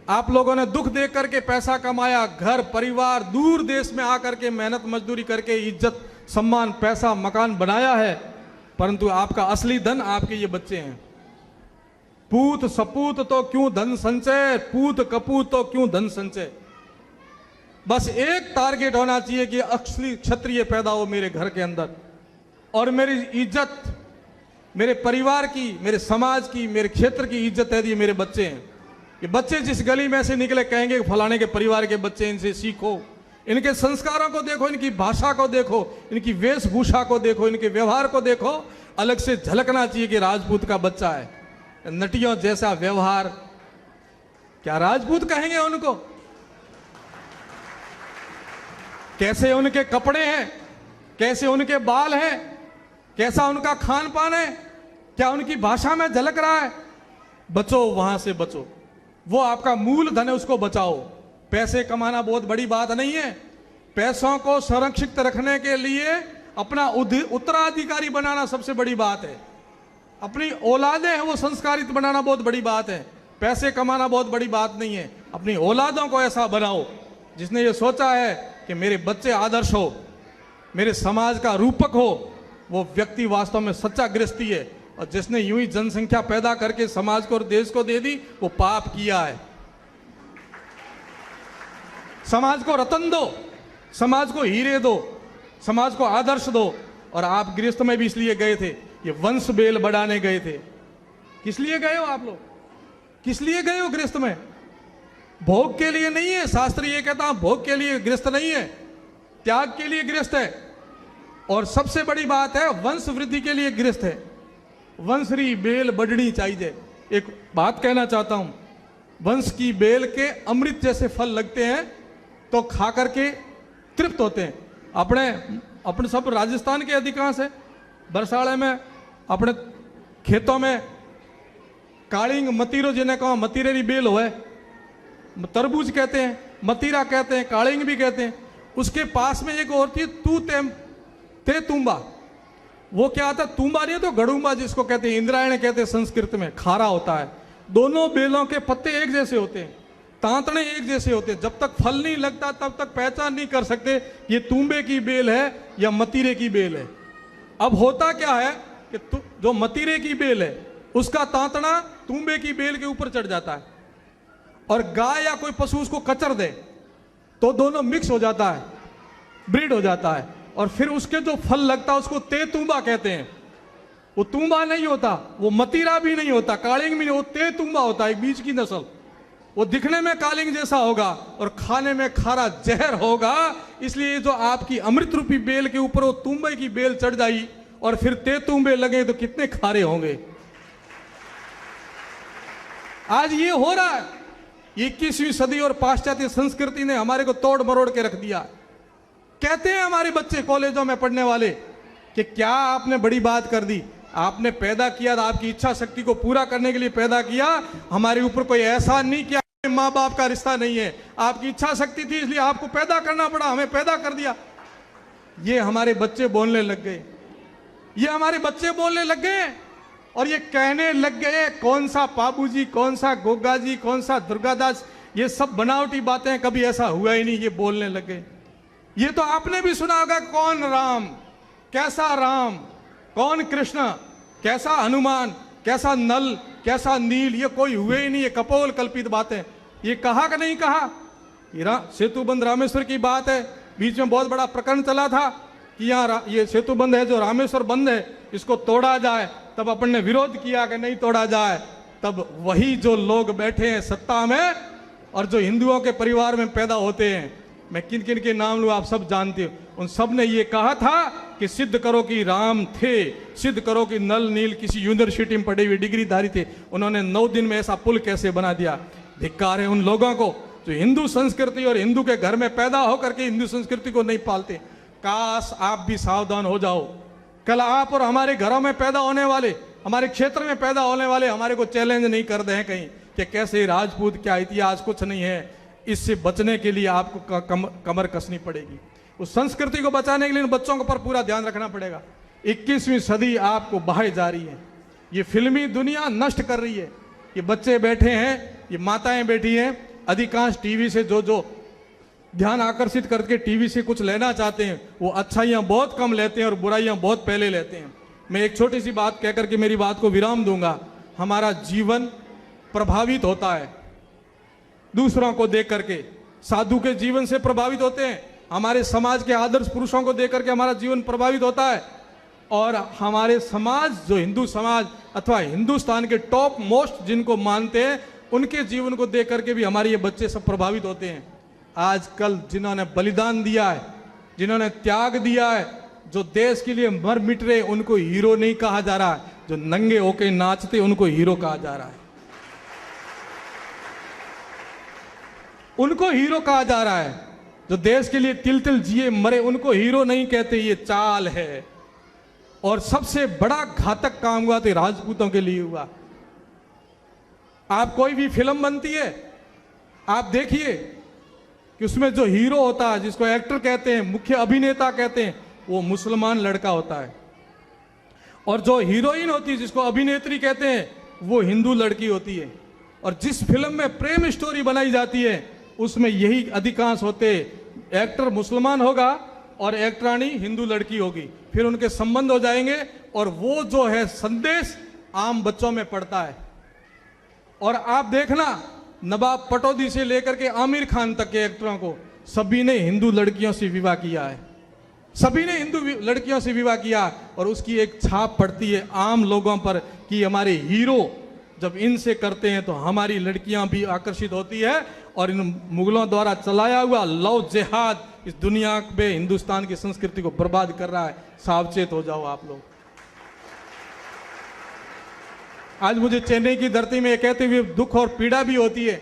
आप लोगों ने दुख देख करके पैसा कमाया, घर परिवार दूर देश में आकर के मेहनत मजदूरी करके इज्जत सम्मान पैसा मकान बनाया है, परंतु आपका असली धन आपके ये बच्चे हैं। पूत सपूत तो क्यों धन संचय, पूत कपूत तो क्यों धन संचय। बस एक टारगेट होना चाहिए कि असली क्षत्रिय पैदा हो मेरे घर के अंदर, और मेरी इज्जत मेरे परिवार की, मेरे समाज की, मेरे क्षेत्र की इज्जत है ये मेरे बच्चे हैं। ये बच्चे जिस गली में से निकले कहेंगे फलाने के परिवार के बच्चे, इनसे सीखो, इनके संस्कारों को देखो, इनकी भाषा को देखो, इनकी वेशभूषा को देखो, इनके व्यवहार को देखो। अलग से झलकना चाहिए कि राजपूत का बच्चा है। नटियों जैसा व्यवहार, क्या राजपूत कहेंगे उनको? कैसे उनके कपड़े हैं, कैसे उनके बाल हैं, कैसा उनका खान पान है, क्या उनकी भाषा में झलक रहा है? बचो, वहां से बचो। वो आपका मूल धन है, उसको बचाओ। पैसे कमाना बहुत बड़ी बात नहीं है। पैसों को संरक्षित रखने के लिए अपना उत्तराधिकारी बनाना सबसे बड़ी बात है। अपनी औलादें हैं वो संस्कारित बनाना बहुत बड़ी बात है। पैसे कमाना बहुत बड़ी बात नहीं है। अपनी औलादों को ऐसा बनाओ जिसने ये सोचा है कि मेरे बच्चे आदर्श हो, मेरे समाज का रूपक हो, वो व्यक्ति वास्तव में सच्चा गृहस्थी है। और जिसने यूं ही जनसंख्या पैदा करके समाज को और देश को दे दी, वो पाप किया है। समाज को रतन दो, समाज को हीरे दो, समाज को आदर्श दो। और आप गृहस्थ में भी इसलिए गए थे, ये वंश बेल बढ़ाने गए थे। किस लिए गए हो आप लोग? किस लिए गए हो गृहस्थ में? भोग के लिए नहीं है। शास्त्र ये कहता है भोग के लिए गृहस्थ नहीं है, त्याग के लिए गृहस्थ है। और सबसे बड़ी बात है वंश वृद्धि के लिए गृहस्थ है। वंशरी बेल बढ़नी चाहिए। एक बात कहना चाहता हूं, वंश की बेल के अमृत जैसे फल लगते हैं तो खा करके तृप्त होते हैं। अपने सब राजस्थान के अधिकांश है, बरसाड़े में अपने खेतों में कालिंग मतीरो जिन्हें कहा मतीरेरी बेल हो है, तरबूज कहते हैं, मतीरा कहते हैं, कालिंग भी कहते हैं। उसके पास में एक और थी ते तुम्बा। वो क्या आता? तुम्बा नहीं तो गड़ूंबा जिसको कहते हैं, इंद्रायण कहते हैं संस्कृत में, खारा होता है। दोनों बेलों के पत्ते एक जैसे होते हैं, तांतने एक जैसे होते हैं। जब तक फल नहीं लगता तब तक पहचान नहीं कर सकते ये तुम्बे की बेल है या मतीरे की बेल है। अब होता क्या है कि जो मतीरे की बेल है उसका तांतना तुम्बे की बेल के ऊपर चढ़ जाता है, और गाय या कोई पशु उसको कचर दे तो दोनों मिक्स हो जाता है, ब्रीड हो जाता है, और फिर उसके जो फल लगता है उसको ते तुम्बा कहते हैं। वो तुम्बा नहीं होता, वो मतीरा भी नहीं होता, कालिंग भी नहीं, वो ते तुम्बा होता है, एक बीच की नस्ल। वो दिखने में कालिंग जैसा होगा और खाने में खारा जहर होगा। इसलिए जो आपकी अमृत रूपी बेल के ऊपर वो तुम्बे की बेल चढ़ जाई और फिर ते तुम्बे लगे तो कितने खारे होंगे। आज ये हो रहा है। 21वीं सदी और पाश्चात्य संस्कृति ने हमारे को तोड़ मरोड़ के रख दिया। कहते हैं हमारे बच्चे कॉलेजों में पढ़ने वाले कि क्या आपने बड़ी बात कर दी, आपने पैदा किया, आपकी इच्छा शक्ति को पूरा करने के लिए पैदा किया, हमारे ऊपर कोई एहसान नहीं किया, माँ बाप का रिश्ता नहीं है, आपकी इच्छा शक्ति थी इसलिए आपको पैदा करना पड़ा, हमें पैदा कर दिया। ये हमारे बच्चे बोलने लग गए, ये हमारे बच्चे बोलने लग गए और ये कहने लग गए कौन सा बाबूजी, कौन सा गोगा जी, कौन सा दुर्गादास, ये सब बनावटी बातें, कभी ऐसा हुआ ही नहीं, ये बोलने लग गए। ये तो आपने भी सुना होगा, कौन राम, कैसा राम, कौन कृष्ण, कैसा हनुमान, कैसा नल, कैसा नील, ये कोई हुए ही नहीं, ये कपोल कल्पित बातें। ये कहा कि नहीं कहा? ये सेतुबंध रामेश्वर की बात है। बीच में बहुत बड़ा प्रकरण चला था कि यहाँ ये सेतुबंध है जो रामेश्वर बंध है, इसको तोड़ा जाए। तब अपन ने विरोध किया कि नहीं तोड़ा जाए। तब वही जो लोग बैठे हैं सत्ता में और जो हिंदुओं के परिवार में पैदा होते हैं, मैं किन किन के नाम लूं आप सब जानते हो, उन सब ने ये कहा था कि सिद्ध करो कि राम थे, सिद्ध करो कि नल नील किसी यूनिवर्सिटी में पढ़े हुए डिग्रीधारी थे। उन्होंने 9 दिन में ऐसा पुल कैसे बना दिया। धिक्कार है उन लोगों को जो हिंदू संस्कृति और हिंदू के घर में पैदा होकर के हिंदू संस्कृति को नहीं पालते। काश आप भी सावधान हो जाओ। कल आप और हमारे घरों में पैदा होने वाले, हमारे क्षेत्र में पैदा होने वाले हमारे को चैलेंज नहीं कर दें कहीं कि कैसे राजपूत, क्या इतिहास, कुछ नहीं है। इससे बचने के लिए आपको कमर कसनी पड़ेगी। उस संस्कृति को बचाने के लिए बच्चों के ऊपर पूरा ध्यान रखना पड़ेगा। 21वीं सदी आपको बहाए जा रही है। ये फिल्मी दुनिया नष्ट कर रही है। ये बच्चे बैठे हैं, ये माताएं बैठी हैं, अधिकांश टीवी से जो ध्यान आकर्षित करके टीवी से कुछ लेना चाहते हैं, वो अच्छाइयाँ बहुत कम लेते हैं और बुराइयाँ बहुत पहले लेते हैं। मैं एक छोटी सी बात कहकर के मेरी बात को विराम दूंगा। हमारा जीवन प्रभावित होता है दूसरों को देख करके। साधु के जीवन से प्रभावित होते हैं, हमारे समाज के आदर्श पुरुषों को देख करके हमारा जीवन प्रभावित होता है, और हमारे समाज, जो हिंदू समाज अथवा हिंदुस्तान के टॉप मोस्ट जिनको मानते हैं, उनके जीवन को देख करके भी हमारे ये बच्चे सब प्रभावित होते हैं। आजकल जिन्होंने बलिदान दिया है, जिन्होंने त्याग दिया है, जो देश के लिए मर मिट रहे, उनको हीरो नहीं कहा जा रहा है। जो नंगे होके नाचते उनको हीरो कहा जा रहा है, उनको हीरो कहा जा रहा है। जो देश के लिए तिल तिल जिए मरे उनको हीरो नहीं कहते। ये चाल है। और सबसे बड़ा घातक काम हुआ तो राजपूतों के लिए हुआ। आप कोई भी फिल्म बनती है, आप देखिए कि कि उसमें जो हीरो होता है, जिसको एक्टर कहते हैं, मुख्य अभिनेता कहते हैं, वो मुसलमान लड़का होता है, और जो हीरोइन होती है, जिसको अभिनेत्री कहते हैं, वो हिंदू लड़की होती है। और जिस फिल्म में प्रेम स्टोरी बनाई जाती है उसमें यही अधिकांश होते, एक्टर मुसलमान होगा और एक्टरानी हिंदू लड़की होगी, फिर उनके संबंध हो जाएंगे और वो जो है संदेश आम बच्चों में पड़ता है। और आप देखना, नवाब पटौदी से लेकर के आमिर खान तक के एक्टरों को सभी ने हिंदू लड़कियों से विवाह किया है, सभी ने हिंदू लड़कियों से विवाह किया, और उसकी एक छाप पड़ती है आम लोगों पर कि हमारे हीरो जब इनसे करते हैं तो हमारी लड़कियां भी आकर्षित होती है। और इन मुगलों द्वारा चलाया हुआ लव जिहाद इस दुनिया में हिंदुस्तान की संस्कृति को बर्बाद कर रहा है। सावचेत हो जाओ आप लोग। आज मुझे चेन्नई की धरती में कहते हुए दुख और पीड़ा भी होती है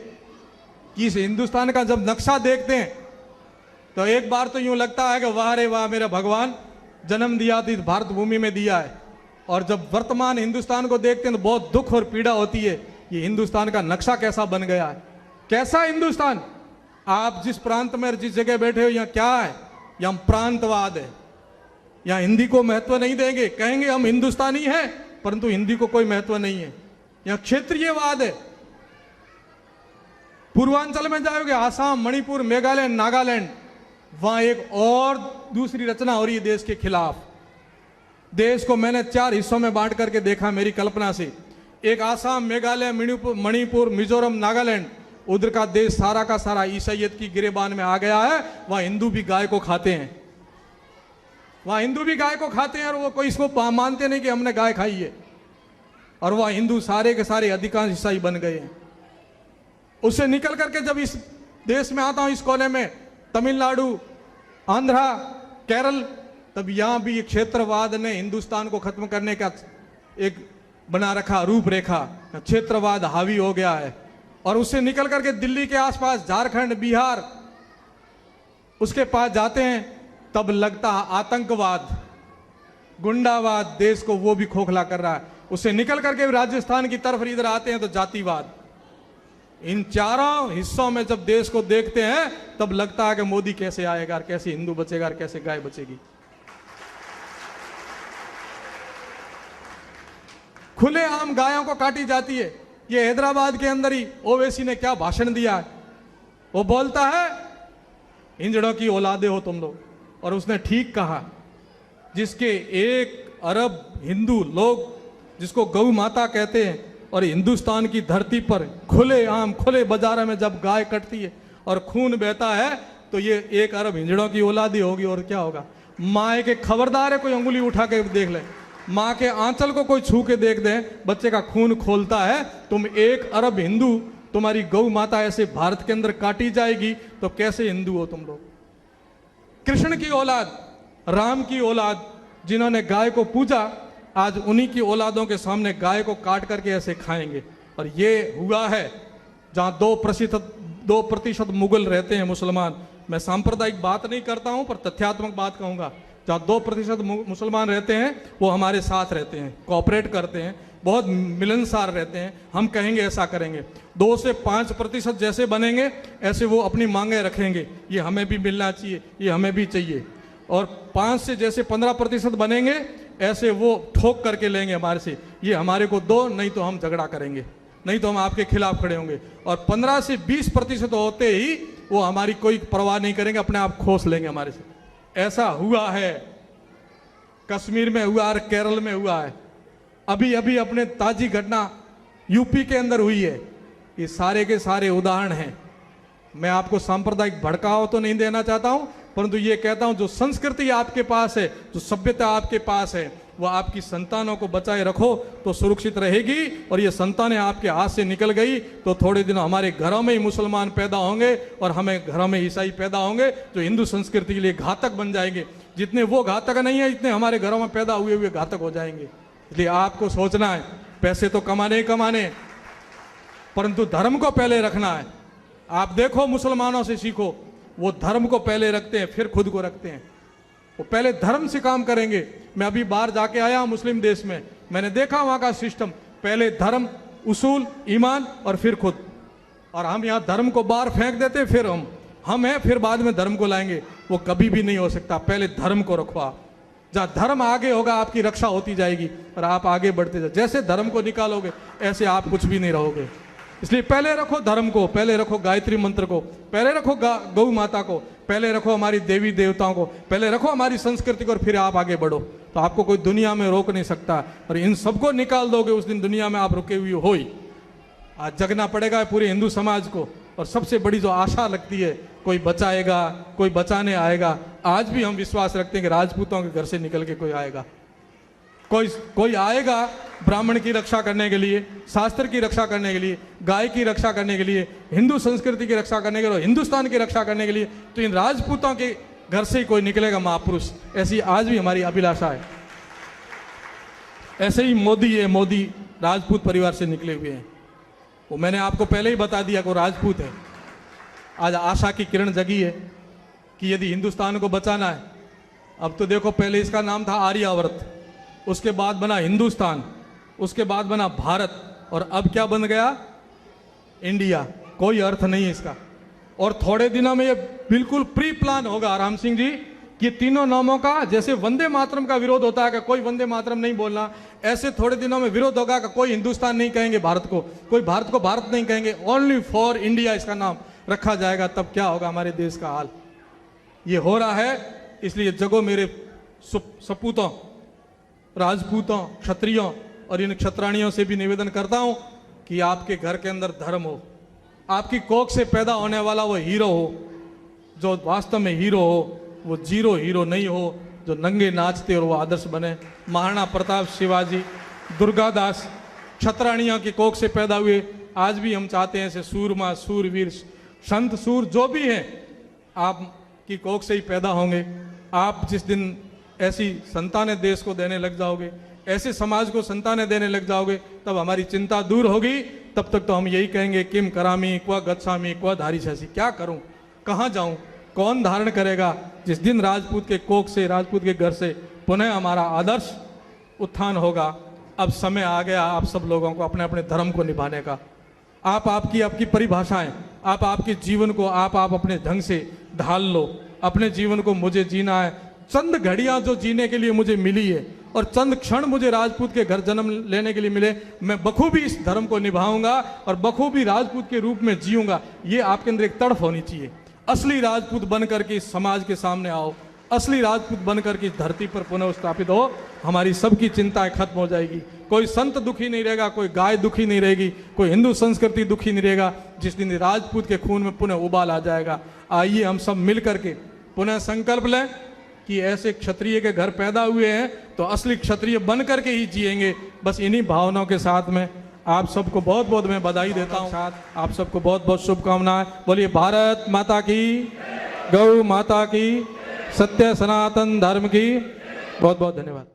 कि इस हिंदुस्तान का जब नक्शा देखते हैं तो एक बार तो यूं लगता है कि वाह रे वाह, मेरा भगवान जन्म दिया तो इस भारत भूमि में दिया है, और जब वर्तमान हिंदुस्तान को देखते हैं तो बहुत दुख और पीड़ा होती है। ये हिंदुस्तान का नक्शा कैसा बन गया है, कैसा हिंदुस्तान। आप जिस प्रांत में जिस जगह बैठे हो, यहाँ क्या है, यहाँ प्रांतवाद है, यहाँ हिंदी को महत्व नहीं देंगे, कहेंगे हम हिंदुस्तानी हैं परंतु हिंदी को कोई महत्व नहीं है। यहाँ क्षेत्रीयवाद है। पूर्वांचल में जाओगे, आसाम, मणिपुर, मेघालय, नागालैंड, वहां एक और दूसरी रचना हो रही है देश के खिलाफ। देश को मैंने 4 हिस्सों में बांट करके देखा मेरी कल्पना से। एक आसाम, मेघालय, मणिपुर, मिजोरम, नागालैंड, उधर का देश सारा का सारा ईसाईयत की गिरेबान में आ गया है। वहां हिंदू भी गाय को खाते हैं, वहां हिंदू भी गाय को खाते हैं, और वो कोई इसको मानते नहीं कि हमने गाय खाई है। और वह हिंदू सारे के सारे अधिकांश ईसाई बन गए हैं। उससे निकल करके जब इस देश में आता हूं, इस कोने में तमिलनाडु, आंध्रा, केरल, तब यहां भी क्षेत्रवाद ने हिंदुस्तान को खत्म करने का एक बना रखा रूपरेखा। क्षेत्रवाद हावी हो गया है। और उससे निकल करके दिल्ली के आसपास, झारखंड, बिहार, उसके पास जाते हैं तब लगता है आतंकवाद, गुंडावाद देश को वो भी खोखला कर रहा है। उससे निकल करके राजस्थान की तरफ इधर आते हैं तो जातिवाद। इन चारों हिस्सों में जब देश को देखते हैं तब लगता है कि मोदी कैसे आएगा, कैसे हिंदू बचेगा, कैसे गाय बचेगी। खुलेआम गायों को काटी जाती है। ये हैदराबाद के अंदर ही ओवैसी ने क्या भाषण दिया है, वो बोलता है हिंजड़ों की औलादे हो तुम लोग। और उसने ठीक कहा, जिसके 1 अरब हिंदू लोग, जिसको गौ माता कहते हैं, और हिंदुस्तान की धरती पर खुलेआम खुले बाजार में जब गाय कटती है और खून बहता है तो ये 1 अरब हिंजड़ों की औलादी होगी। और क्या होगा, माँ के खबरदार है कोई अंगुली उठा के देख ले, माँ के आंचल को कोई छू के देख दे, बच्चे का खून खोलता है। तुम 1 अरब हिंदू, तुम्हारी गौ माता ऐसे भारत के अंदर काटी जाएगी तो कैसे हिंदू हो तुम लोग। कृष्ण की औलाद, राम की औलाद, जिन्होंने गाय को पूजा, आज उन्हीं की औलादों के सामने गाय को काट करके ऐसे खाएंगे। और ये हुआ है जहां 2% मुगल रहते हैं, मुसलमान। मैं सांप्रदायिक बात नहीं करता हूं पर तथ्यात्मक बात कहूंगा। जहां 2% मुसलमान रहते हैं वो हमारे साथ रहते हैं, कोऑपरेट करते हैं, बहुत मिलनसार रहते हैं। हम कहेंगे ऐसा करेंगे, 2 से 5% जैसे बनेंगे ऐसे वो अपनी मांगे रखेंगे, ये हमें भी मिलना चाहिए, ये हमें भी चाहिए। और 5 से जैसे 15% बनेंगे ऐसे वो ठोक करके लेंगे हमारे से, ये हमारे को दो, नहीं तो हम झगड़ा करेंगे, नहीं तो हम आपके खिलाफ खड़े होंगे। और 15 से 20% होते ही वो हमारी कोई परवाह नहीं करेंगे, अपने आप खोस लेंगे हमारे से। ऐसा हुआ है, कश्मीर में हुआ और केरल में हुआ है। अभी अभी अपने ताजी घटना यूपी के अंदर हुई है। ये सारे के सारे उदाहरण हैं। मैं आपको सांप्रदायिक भड़काव तो नहीं देना चाहता हूं, परंतु ये कहता हूं जो संस्कृति आपके पास है, जो सभ्यता आपके पास है, वह आपकी संतानों को बचाए रखो तो सुरक्षित रहेगी। और ये संतानें आपके हाथ से निकल गई तो थोड़े दिन हमारे घरों में ही मुसलमान पैदा होंगे और हमें घरों में ईसाई पैदा होंगे जो हिंदू संस्कृति के लिए घातक बन जाएंगे। जितने वो घातक नहीं है, इतने हमारे घरों में पैदा हुए हुए घातक हो जाएंगे। इसलिए आपको सोचना है, पैसे तो कमाने ही कमाने, परंतु धर्म को पहले रखना है। आप देखो, मुसलमानों से सीखो, वो धर्म को पहले रखते हैं फिर खुद को रखते हैं। वो पहले धर्म से काम करेंगे। मैं अभी बाहर जाके आया मुस्लिम देश में, मैंने देखा वहां का सिस्टम, पहले धर्म, उसूल, ईमान और फिर खुद। और हम यहाँ धर्म को बाहर फेंक देते फिर हम हम हैं फिर बाद में धर्म को लाएंगे, वो कभी भी नहीं हो सकता। पहले धर्म को रखो आप, जहाँ धर्म आगे होगा आपकी रक्षा होती जाएगी और आप आगे बढ़ते जाओ। जैसे धर्म को निकालोगे ऐसे आप कुछ भी नहीं रहोगे। इसलिए पहले रखो धर्म को, पहले रखो गायत्री मंत्र को, पहले रखो गौ माता को, पहले रखो हमारी देवी देवताओं को, पहले रखो हमारी संस्कृति को और फिर आप आगे बढ़ो। तो आपको कोई दुनिया में रोक नहीं सकता। और इन सबको निकाल दोगे उस दिन दुनिया में आप रुके हुए हो ही। आज जगना पड़ेगा पूरे हिंदू समाज को। और सबसे बड़ी जो आशा लगती है कोई बचाएगा, कोई बचाने आएगा। आज भी हम विश्वास रखते हैं कि राजपूतों के घर से निकल के कोई आएगा, कोई आएगा ब्राह्मण की रक्षा करने के लिए, शास्त्र की रक्षा करने के लिए, गाय की रक्षा करने के लिए, हिंदू संस्कृति की रक्षा करने के लिए, हिंदुस्तान की रक्षा करने के लिए। तो इन राजपूतों के घर से ही कोई निकलेगा महापुरुष। ऐसी आज भी हमारी अभिलाषा है। ऐसे ही मोदी है, मोदी राजपूत परिवार से निकले हुए हैं। वो मैंने आपको पहले ही बता दिया कि वो राजपूत है। आज आशा की किरण जगी है कि यदि हिंदुस्तान को बचाना है, अब तो देखो पहले इसका नाम था आर्यावर्त, उसके बाद बना हिंदुस्तान, उसके बाद बना भारत, और अब क्या बन गया? इंडिया। कोई अर्थ नहीं है इसका। और थोड़े दिनों में ये बिल्कुल प्री प्लान होगा राम सिंह जी कि तीनों नामों का, जैसे वंदे मातरम का विरोध होता है कि कोई वंदे मातरम नहीं बोलना, ऐसे थोड़े दिनों में विरोध होगा कि कोई हिंदुस्तान नहीं कहेंगे भारत को, कोई भारत को भारत नहीं कहेंगे, ओनली फॉर इंडिया इसका नाम रखा जाएगा। तब क्या होगा हमारे देश का हाल? ये हो रहा है। इसलिए जगो मेरे सपूतों, राजपूतों, क्षत्रियों और इन क्षत्राणियों से भी निवेदन करता हूं कि आपके घर के अंदर धर्म हो, आपकी कोख से पैदा होने वाला वो हीरो हो, जो वास्तव में हीरो हो, वो जीरो हीरो नहीं हो, जो नंगे नाचते और वो आदर्श बने। महाराणा प्रताप, शिवाजी, दुर्गादास क्षत्राणियों की कोख से पैदा हुए। आज भी हम चाहते हैं ऐसे सूरमा, सूरवीर, संत, सूर जो भी हैं आपकी कोख से ही पैदा होंगे। आप जिस दिन ऐसी संतानें देश को देने लग जाओगे, ऐसे समाज को संतानें देने लग जाओगे, तब हमारी चिंता दूर होगी। तब तक तो हम यही कहेंगे किम करामी क्वा गच्छामी क्वा धारी शैसी, क्या करूं, कहाँ जाऊं, कौन धारण करेगा। जिस दिन राजपूत के कोख से, राजपूत के घर से पुनः हमारा आदर्श उत्थान होगा, अब समय आ गया आप सब लोगों को अपने अपने धर्म को निभाने का। आप आपकी परिभाषाएं, आप आपके जीवन को आप अपने ढंग से ढाल लो। अपने जीवन को मुझे जीना है, चंद घड़ियां जो जीने के लिए मुझे मिली है और चंद क्षण मुझे राजपूत के घर जन्म लेने के लिए मिले, मैं बखूबी इस धर्म को निभाऊंगा और बखूबी राजपूत के रूप में जीऊंगा। ये आपके अंदर एक तड़फ होनी चाहिए। असली राजपूत बनकर के इस समाज के सामने आओ, असली राजपूत बनकर के इस धरती पर पुनः स्थापित हो। हमारी सबकी चिंताएं खत्म हो जाएगी। कोई संत दुखी नहीं रहेगा, कोई गाय दुखी नहीं रहेगी, कोई हिंदू संस्कृति दुखी नहीं रहेगा। जिस दिन राजपूत के खून में पुनः उबाल आ जाएगा, आइए हम सब मिल करके पुनः संकल्प लें कि ऐसे क्षत्रिय के घर पैदा हुए हैं तो असली क्षत्रिय बन करके ही जिएंगे। बस इन्हीं भावनाओं के साथ में आप सबको बहुत बहुत मैं बधाई देता हूँ। साथ आप सबको बहुत बहुत शुभकामनाएं। बोलिए भारत माता की, गौ माता की, सत्य सनातन धर्म की। बहुत बहुत धन्यवाद।